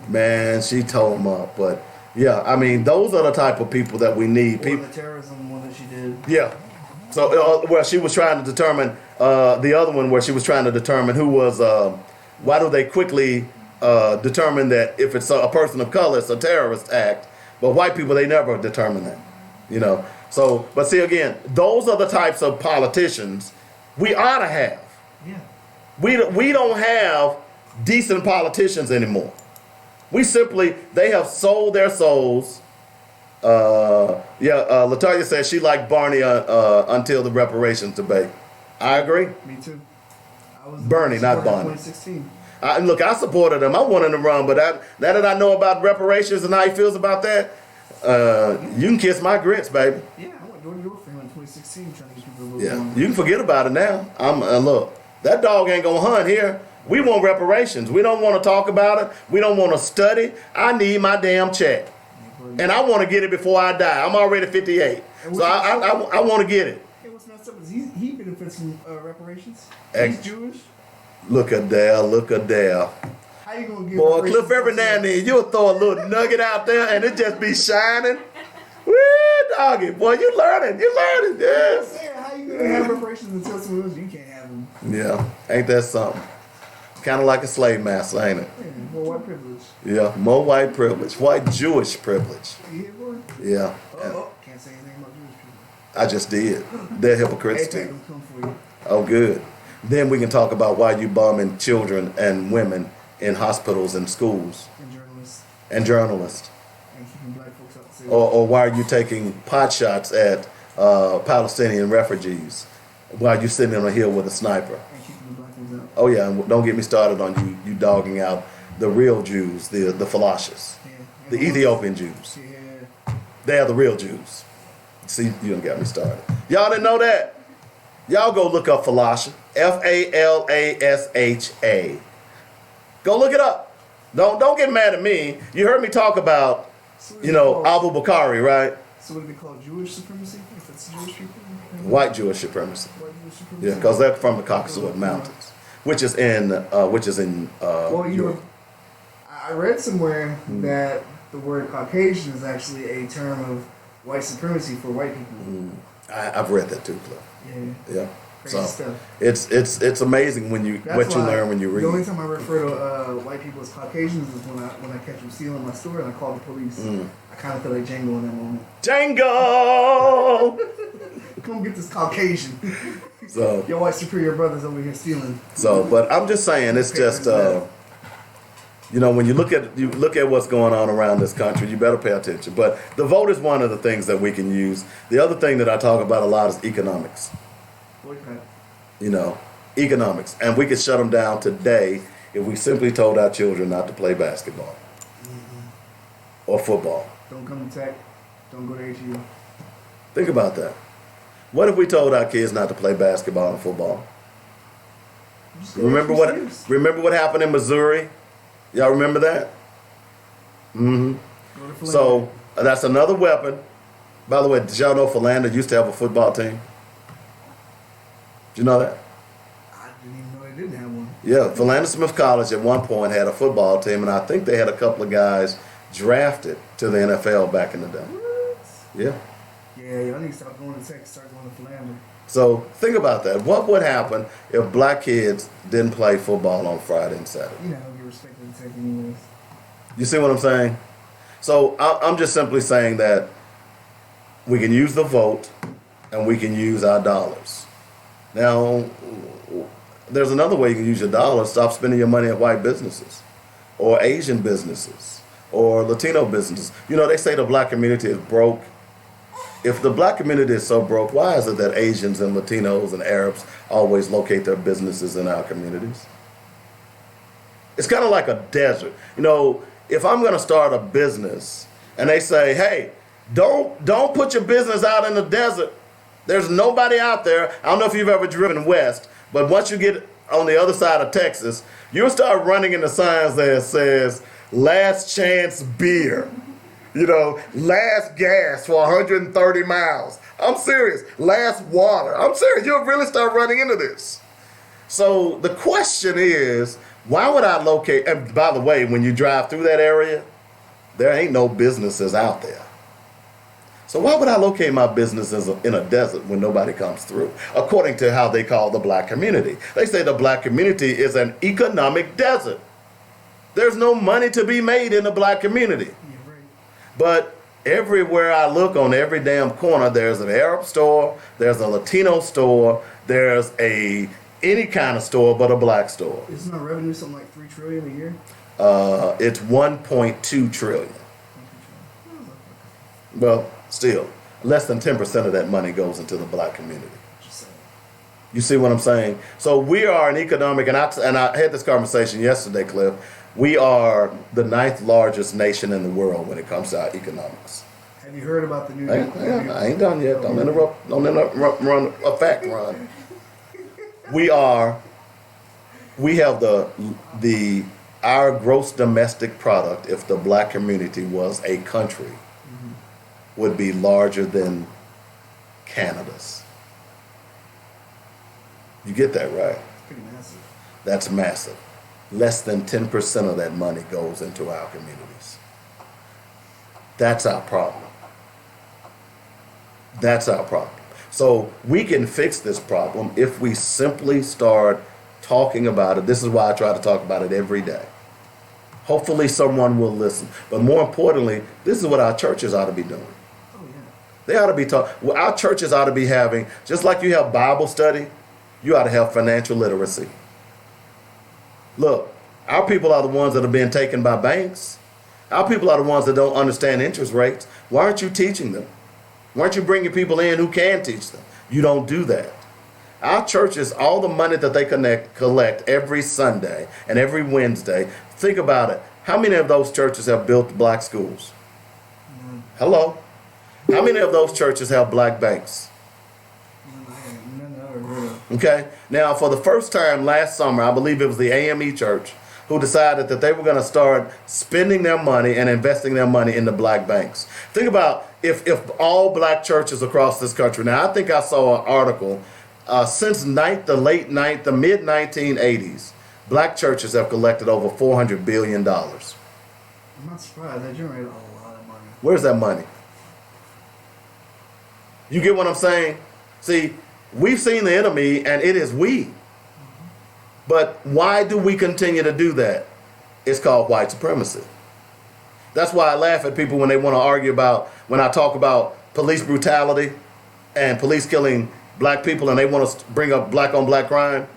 Man, she told him up. But yeah, I mean, those are the type of people that we need. Or the terrorism one that she did. Yeah. So, where she was trying to determine, the other one where she was trying to determine who was, why do they quickly determine that if it's a person of color, it's a terrorist act, but white people, they never determine that, you know. So, but see, again, those are the types of politicians we ought to have. Yeah. We don't have decent politicians anymore. They have sold their souls. Latoya said she liked Barney until the reparations debate. I agree. Me too. Bernie, not Barney. 2016. Look, I supported him. I wanted him to run, but now that I know about reparations and how he feels about that, you can kiss my grits, baby. Yeah, I went door to door for him in 2016 trying to get people to vote. Yeah, you can forget about it now. Look, that dog ain't gonna hunt here. We want reparations. We don't want to talk about it. We don't want to study. I need my damn check. And I want to get it before I die. I'm already 58. So I want to get it. Hey, what's messed up is he benefits from reparations. Ex- He's Jewish. Look at there. How you going to give Boy, reparations Cliff, every to now and then you'll throw a little nugget out there and it just be shining. Woo, doggy. Boy, you learning. Yes. Yeah, how you going to have reparations and tell someone else you can't have them? Yeah, ain't that something? Kind of like a slave master, ain't it? Yeah, more white privilege. Yeah, more white privilege. White Jewish privilage. You hear, boy? Yeah. Can't say anything about Jewish people. I just did. They're hypocrites Hey, too. come for you. Oh, good. Then we can talk about why you bombing children and women in hospitals and schools. And journalists. And keeping black folks out the city. Or why are you taking pot shots at Palestinian refugees while you sitting on a hill with a sniper? And keeping the black folks out. Oh yeah, and don't get me started on you dogging out the real Jews, the Falashas, the Ethiopian Jews. Yeah. They are the real Jews. See, you done got me started. Y'all didn't know that? Y'all go look up Falasha. Falasha. Go look it up. Don't get mad at me. You heard me talk about, Abu Bakari, right? So what do they call Jewish supremacy? If it's Jewish people? White Jewish supremacy. White Jewish supremacy? Yeah, because they're from the Caucasus Mountains, which is in Europe. I read somewhere that the word Caucasian is actually a term of white supremacy for white people. I've read that too, Cliff. Yeah. Crazy So stuff. it's amazing when you learn when you read. The only time I refer to white people as Caucasians is when I catch them stealing my store and I call the police. I kind of feel like Django in that moment. Django! Come get this Caucasian. So your white superior brothers over here stealing. So, but I'm just saying, it's just when you look at what's going on around this country, you better pay attention. But the vote is one of the things that we can use. The other thing that I talk about a lot is economics. Economics. And we could shut them down today if we simply told our children not to play basketball or football. Don't come to tech. Don't go to HU. Think about that. What if we told our kids not to play basketball and football? Remember what happened in Missouri? Y'all remember that? So that's another weapon. By the way, did y'all know Philander used to have a football team? Did you know that? I didn't even know they didn't have one. Yeah, Philander Smith College at one point had a football team, and I think they had a couple of guys drafted to the NFL back in the day. What? Yeah. Yeah, y'all need to stop going to Texas, start going to Philander. So think about that. What would happen if black kids didn't play football on Friday and Saturday? You know, I don't get respect in Tech anyways. You see what I'm saying? So I'm just simply saying that we can use the vote and we can use our dollars. Now, there's another way you can use your dollars. Stop spending your money at white businesses or Asian businesses or Latino businesses. They say the black community is broke. If the black community is so broke, why is it that Asians and Latinos and Arabs always locate their businesses in our communities? It's kind of like a desert. If I'm going to start a business and they say, hey, don't put your business out in the desert. There's nobody out there. I don't know if you've ever driven west, but once you get on the other side of Texas, you'll start running into signs that says, last chance beer. You know, last gas for 130 miles. I'm serious. Last water. I'm serious. You'll really start running into this. So the question is, why would I locate, and by the way, when you drive through that area, there ain't no businesses out there. So why would I locate my businesses in a desert when nobody comes through? According to how they call the black community. They say the black community is an economic desert. There's no money to be made in the black community. But everywhere I look, on every damn corner, there's an Arab store, there's a Latino store, there's any kind of store but a black store. Isn't our revenue something like $3 trillion a year? It's 1.2 trillion. Well, still, less than 10% of that money goes into the black community. You see what I'm saying? So we are an economic, and I had this conversation yesterday, Cliff. We are the 9th largest nation in the world when it comes to our economics. Have you heard about the new? I ain't done yet. Don't interrupt. Run a fact run. We have our gross domestic product, if the black community was a country, would be larger than Canada's. You get that right? Pretty massive. That's massive. Less than 10% of that money goes into our communities. That's our problem. That's our problem. So we can fix this problem if we simply start talking about it. This is why I try to talk about it every day. Hopefully someone will listen. But more importantly, this is what our churches ought to be doing. Oh, yeah. They ought to be our churches ought to be having, just like you have Bible study, you ought to have financial literacy. Look, our people are the ones that are being taken by banks. Our people are the ones that don't understand interest rates. Why aren't you teaching them? Why aren't you bringing people in who can teach them? You don't do that. Our churches, all the money that they collect every Sunday and every Wednesday, think about it. How many of those churches have built black schools? Hello? How many of those churches have black banks? Okay. Now, for the first time last summer, I believe it was the AME church who decided that they were going to start spending their money and investing their money in the black banks. Think about if all black churches across this country. Now, I think I saw an article since the mid-1980s, black churches have collected over $400 billion. I'm not surprised. They generate a lot of money. Where's that money? You get what I'm saying? See, we've seen the enemy, and it is we. But why do we continue to do that? It's called white supremacy. That's why I laugh at people when they want to argue about, when I talk about police brutality and police killing black people, and they want to bring up black on black crime.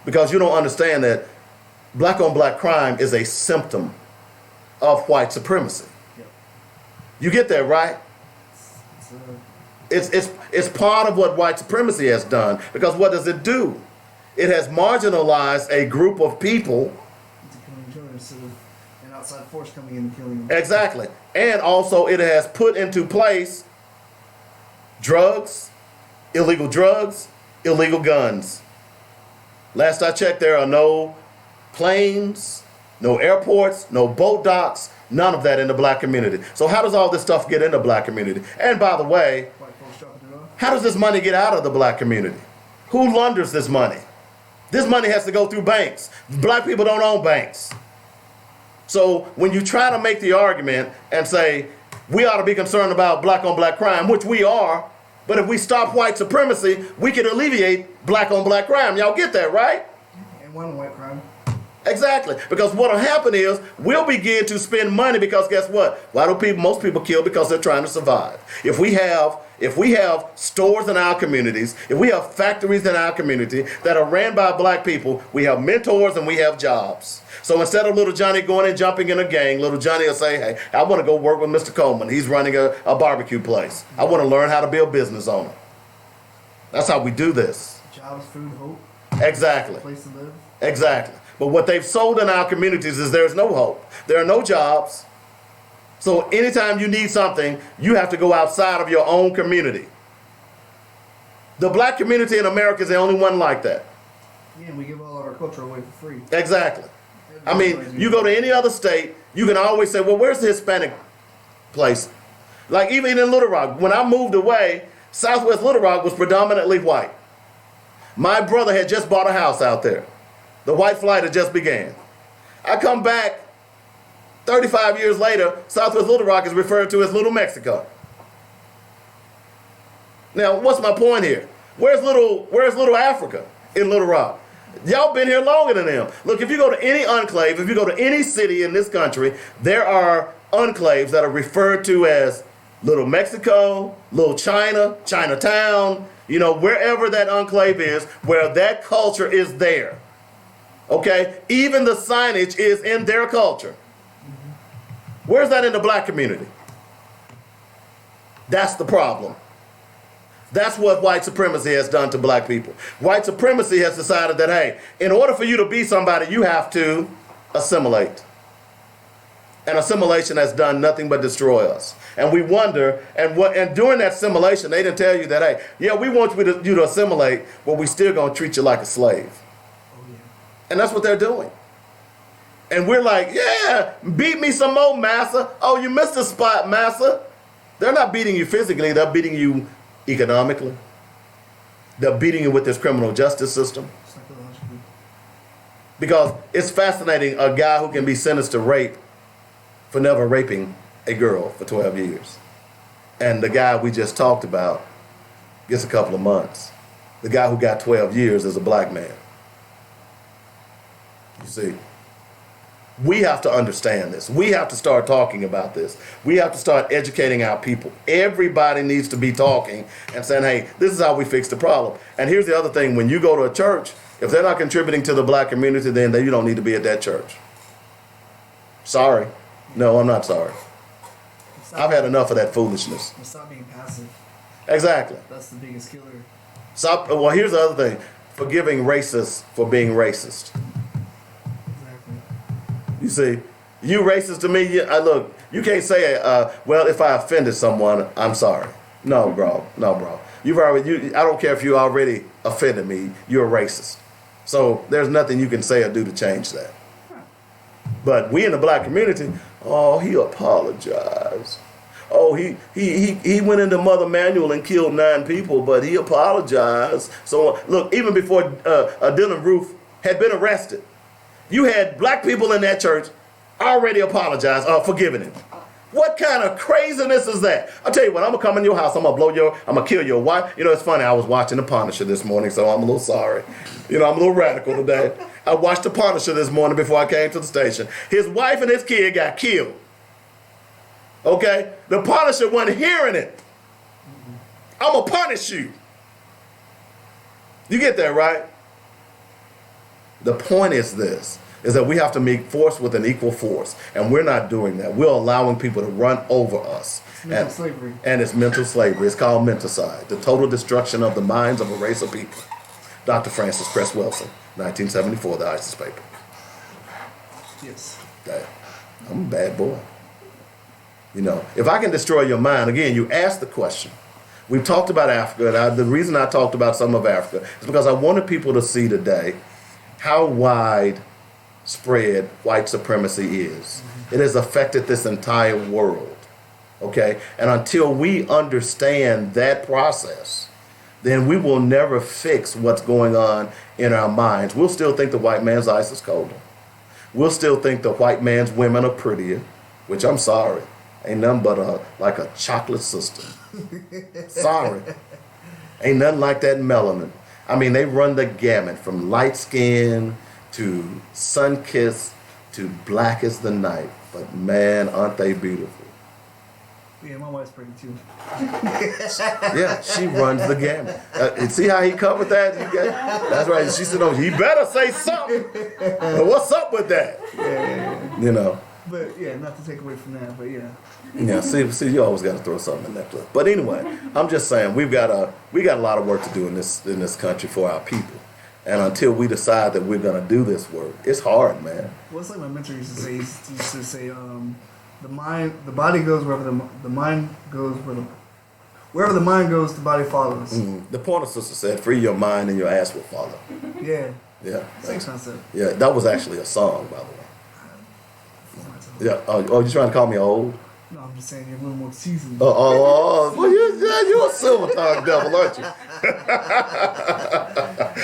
Because you don't understand that black on black crime is a symptom of white supremacy. Yep. You get that, right? It's part of what white supremacy has done. Because what does it do? It has marginalized a group of people into killing each other instead of an outside force coming in and killing them. Exactly. And also it has put into place drugs, illegal guns. Last I checked, there are no planes, no airports, no boat docks, none of that in the black community. So how does all this stuff get in the black community? And by the way, how does this money get out of the black community? Who launders this money? This money has to go through banks. Black people don't own banks. So when you try to make the argument and say, we ought to be concerned about black on black crime, which we are, but if we stop white supremacy, we can alleviate black on black crime. Y'all get that, right? And one white crime. Exactly. Because what will happen is we'll begin to spend money because guess what? Why do most people kill? Because they're trying to survive. If we have stores in our communities, if we have factories in our community that are ran by black people, we have mentors and we have jobs. So instead of little Johnny going and jumping in a gang, little Johnny will say, hey, I want to go work with Mr. Coleman. He's running a barbecue place. I want to learn how to be a business owner. That's how we do this. Jobs, food, hope. Exactly. Place to live. Exactly. But what they've sold in our communities is there's no hope. There are no jobs. So anytime you need something, you have to go outside of your own community. The black community in America is the only one like that. Yeah, we give all of our culture away for free. Exactly. I mean, you go to any other state, you can always say, well, where's the Hispanic place? Like even in Little Rock, when I moved away, Southwest Little Rock was predominantly white. My brother had just bought a house out there. The white flight had just began. I come back 35 years later, Southwest Little Rock is referred to as Little Mexico. Now, what's my point here? Where's Little Africa in Little Rock? Y'all been here longer than them. Look, if you go to any enclave, if you go to any city in this country, there are enclaves that are referred to as Little Mexico, Little China, Chinatown, wherever that enclave is, where that culture is there. Okay? Even the signage is in their culture. Where's that in the black community? That's the problem. That's what white supremacy has done to black people. White supremacy has decided that, hey, in order for you to be somebody, you have to assimilate. And assimilation has done nothing but destroy us. And we wonder, and during that assimilation, they didn't tell you that, hey, yeah, we want you to assimilate, but we still gonna treat you like a slave. Oh, yeah. And that's what they're doing. And we're like, yeah, beat me some more, massa. Oh, you missed a spot, massa. They're not beating you physically, they're beating you economically. They're beating you with this criminal justice system. Psychologically. Because it's fascinating, a guy who can be sentenced to rape for never raping a girl for 12 years. And the guy we just talked about gets a couple of months. The guy who got 12 years is a black man. You see, we have to understand this. We have to start talking about this. We have to start educating our people. Everybody needs to be talking and saying, hey, this is how we fix the problem. And here's the other thing. When you go to a church, if they're not contributing to the black community, then you don't need to be at that church. Sorry. No, I'm not sorry. I've had enough of that foolishness. Stop being passive. Exactly. That's the biggest killer. Stop. Well, here's the other thing. Forgiving racists for being racist. Exactly. You see, you racist to me, look, you can't say, well, if I offended someone, I'm sorry. No, bro. No, bro. I don't care if you already offended me, you're a racist. So there's nothing you can say or do to change that. But we in the black community, oh, he apologized. Oh, he went into Mother Manual and killed 9 people, but he apologized. So look, even before Dylan Roof had been arrested, you had black people in that church already apologized, forgiving him. What kind of craziness is that? I'll tell you what, I'm going to come in your house, I'm going to kill your wife. It's funny, I was watching The Punisher this morning, so I'm a little sorry. I'm a little radical today. I watched The Punisher this morning before I came to the station. His wife and his kid got killed. Okay? The Punisher wasn't hearing it. I'm going to punish you. You get that, right? The point is this, is that we have to meet force with an equal force. And we're not doing that. We're allowing people to run over us. It's mental slavery. And it's mental slavery. It's called menticide, the total destruction of the minds of a race of people. Dr. Francis Cress Wilson, 1974, the ISIS paper. Yes. I'm a bad boy. If I can destroy your mind, again, you ask the question. We've talked about Africa, and the reason I talked about some of Africa is because I wanted people to see today how widespread white supremacy is. It has affected this entire world, okay? And until we understand that process, then we will never fix what's going on in our minds. We'll still think the white man's ice is colder. We'll still think the white man's women are prettier, which I'm sorry, ain't nothing but like a chocolate sister. Sorry. Ain't nothing like that melanin. I mean, they run the gamut from light skin to sun-kissed to black as the night. But man, aren't they beautiful. Yeah, my wife's pretty too. Yeah, she runs the gamut. See how he covered that? That's right. She said, "Oh, he better say something." What's up with that? Yeah. But yeah, not to take away from that, but yeah. Yeah. See, you always got to throw something in that clip. But anyway, I'm just saying we got a lot of work to do in this country for our people. And until we decide that we're gonna do this work, it's hard, man. Well, it's like my mentor used to say. He used to say, the body goes wherever the mind goes wherever the mind goes, the body follows. The Pointer Sister said, "Free your mind and your ass will follow." Yeah. Yeah. Same concept. Yeah, that was actually a song, by the way. Yeah. Oh, you trying to call me old? No, I'm just saying you're a little more seasoned. Well, you're a silver tongued devil, aren't you?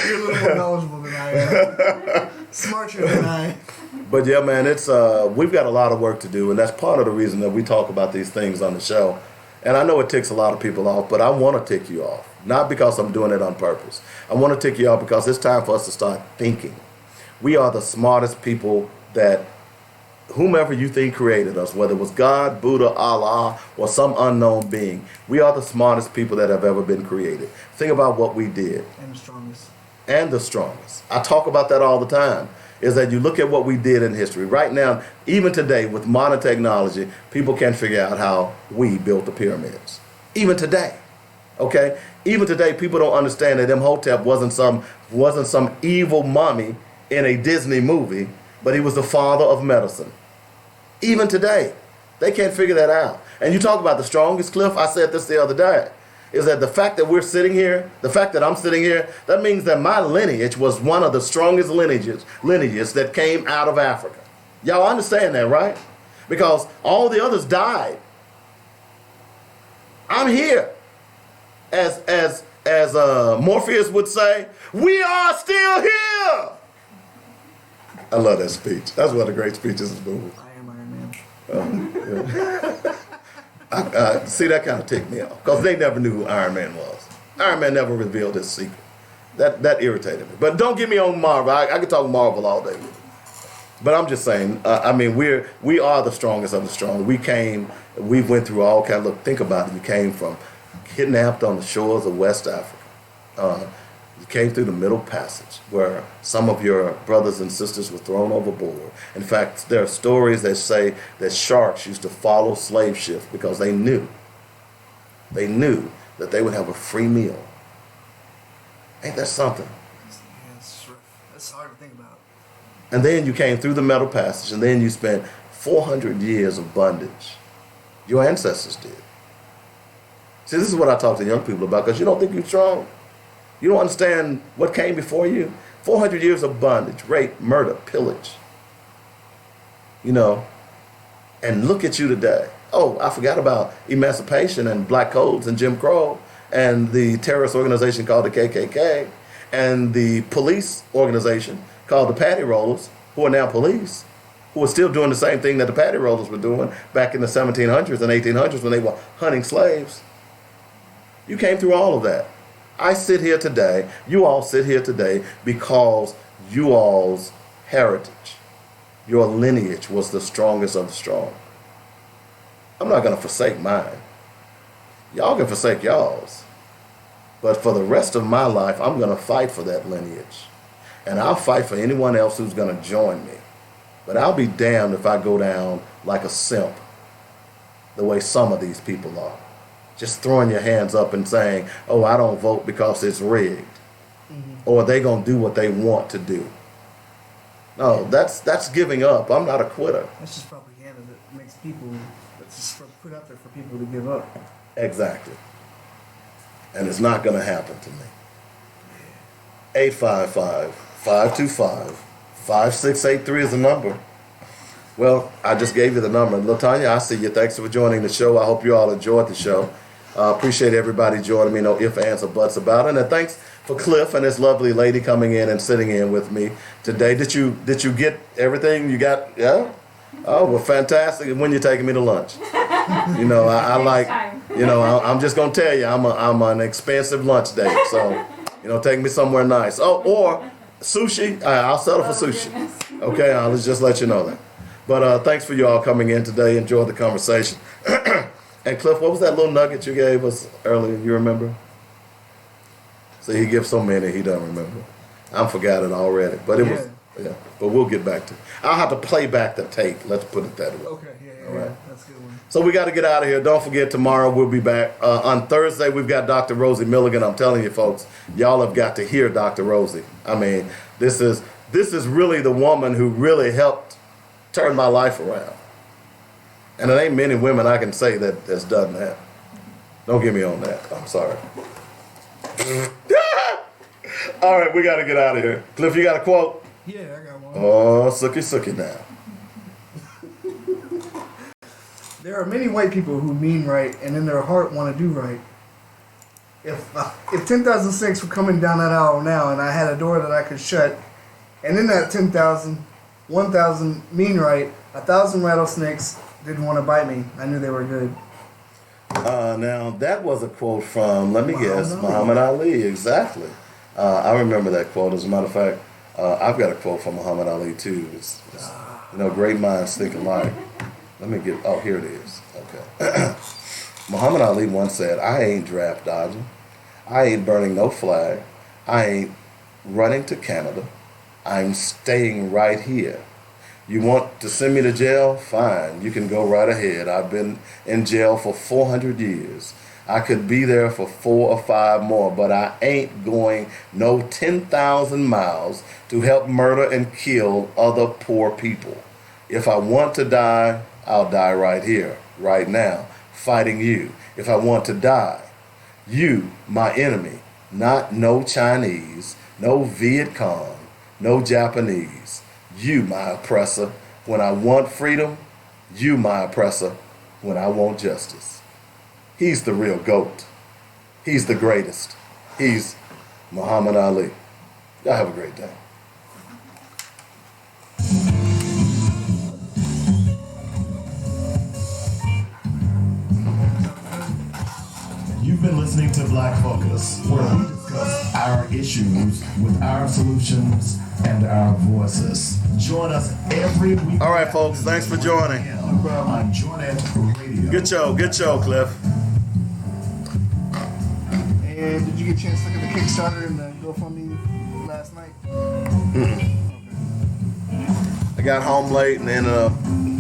You're a little more knowledgeable than I am. Smarter than I. But yeah, man, it's we've got a lot of work to do, and that's part of the reason that we talk about these things on the show. And I know it ticks a lot of people off, but I want to tick you off. Not because I'm doing it on purpose. I want to tick you off because it's time for us to start thinking. We are the smartest people that whomever you think created us, whether it was God, Buddha, Allah, or some unknown being, we are the smartest people that have ever been created. Think about what we did. And the strongest. And the strongest. I talk about that all the time. Is that you look at what we did in history. Right now, even today, with modern technology, people can't figure out how we built the pyramids. Even today. Okay? Even today, people don't understand that Imhotep wasn't some evil mummy in a Disney movie, but he was the father of medicine. Even today, they can't figure that out. And you talk about the strongest, Cliff, I said this the other day, is that the fact that we're sitting here, the fact that I'm sitting here, that means that my lineage was one of the strongest lineages that came out of Africa. Y'all understand that, right? Because all the others died. I'm here. As Morpheus would say, we are still here. I love that speech. That's one of the great speeches in the movie. I am Iron Man. See, that kind of ticked me off because they never knew who Iron Man was. Iron Man never revealed his secret. That irritated me. But don't get me on Marvel. I could talk Marvel all day. But I'm just saying. We are the strongest of the strong. We went through all kinds. Look, think about it. You came from kidnapped on the shores of West Africa. You came through the Middle Passage, where some of your brothers and sisters were thrown overboard. In fact, there are stories that say that sharks used to follow slave ships because they knew that they would have a free meal. Ain't that something? That's hard to think about. And then you came through the Middle Passage, and then you spent 400 years of bondage. Your ancestors did. See, this is what I talk to young people about, because you don't think you're strong. You don't understand what came before you. 400 years of bondage, rape, murder, pillage. And look at you today. Oh, I forgot about emancipation and black codes and Jim Crow and the terrorist organization called the KKK and the police organization called the Patty Rollers, who are now police, who are still doing the same thing that the Patty Rollers were doing back in the 1700s and 1800s when they were hunting slaves. You came through all of that. I sit here today, you all sit here today because you all's heritage, your lineage was the strongest of the strong. I'm not going to forsake mine. Y'all can forsake y'all's. But for the rest of my life, I'm going to fight for that lineage. And I'll fight for anyone else who's going to join me. But I'll be damned if I go down like a simp, the way some of these people are. Just throwing your hands up and saying, oh, I don't vote because it's rigged. Mm-hmm. Or they going to do what they want to do. No, that's giving up. I'm not a quitter. That's just propaganda that makes people, that's just put out there for people to give up. Exactly. And it's not going to happen to me. 855-525-5683 is the number. Well, I just gave you the number. LaTanya, I see you. Thanks for joining the show. I hope you all enjoyed the show. Appreciate everybody joining me. No ifs, ands, or buts about it. And thanks for Cliff and this lovely lady coming in and sitting in with me today. Did you get everything you got? Yeah? Oh, well, fantastic. And when you're taking me to lunch? I like, I'm just going to tell you, I'm an expensive lunch date. So, take me somewhere nice. Oh, or sushi. I'll settle for sushi. Okay, I'll just let you know that. But thanks for you all coming in today. Enjoyed the conversation. And Cliff, what was that little nugget you gave us earlier? You remember? See, he gives so many, he doesn't remember. I forgot it already. But it was, but we'll get back to it. I'll have to play back the tape. Let's put it that way. Okay, all right. That's a good one. So we got to get out of here. Don't forget, tomorrow we'll be back. On Thursday, we've got Dr. Rosie Milligan. I'm telling you, folks, y'all have got to hear Dr. Rosie. I mean, this is really the woman who really helped turn my life around. And it ain't many women I can say that's done that. Don't get me on that. I'm sorry. All right, we got to get out of here. Cliff, you got a quote? Yeah, I got one. Oh, sookie now. There are many white people who mean right and in their heart want to do right. If 10,006 were coming down that aisle now and I had a door that I could shut, and in that 10,000, 1,000 mean right, 1,000 rattlesnakes didn't want to bite me. I knew they were good. Now, that was a quote from, let me guess, Ali. Muhammad Ali. Exactly. I remember that quote. As a matter of fact, I've got a quote from Muhammad Ali, too. It's, great minds think alike. Let me get, here it is. Okay. Muhammad Ali once said, I ain't draft dodging. I ain't burning no flag. I ain't running to Canada. I'm staying right here. You want to send me to jail? Fine, you can go right ahead. I've been in jail for 400 years. I could be there for 4 or 5 more, but I ain't going no 10,000 miles to help murder and kill other poor people. If I want to die, I'll die right here, right now, fighting you. If I want to die, you, my enemy, not no Chinese, no Viet Cong, no Japanese. You, my oppressor, when I want freedom. You, my oppressor, when I want justice. He's the real GOAT. He's the greatest. He's Muhammad Ali. Y'all have a great day. You've been listening to Black Focus, where we discuss our issues with our solutions and our voices. Join us every week. All right, folks. Thanks for joining. On Joint Radio. Good show, Cliff. And did you get a chance to look at the Kickstarter and the GoFundMe last night? I got home late and ended up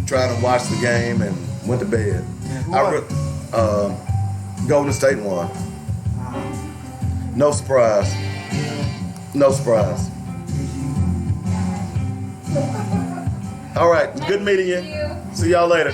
trying to watch the game and went to bed. Golden State won. No surprise. No surprise. All right, good meeting you. See y'all later.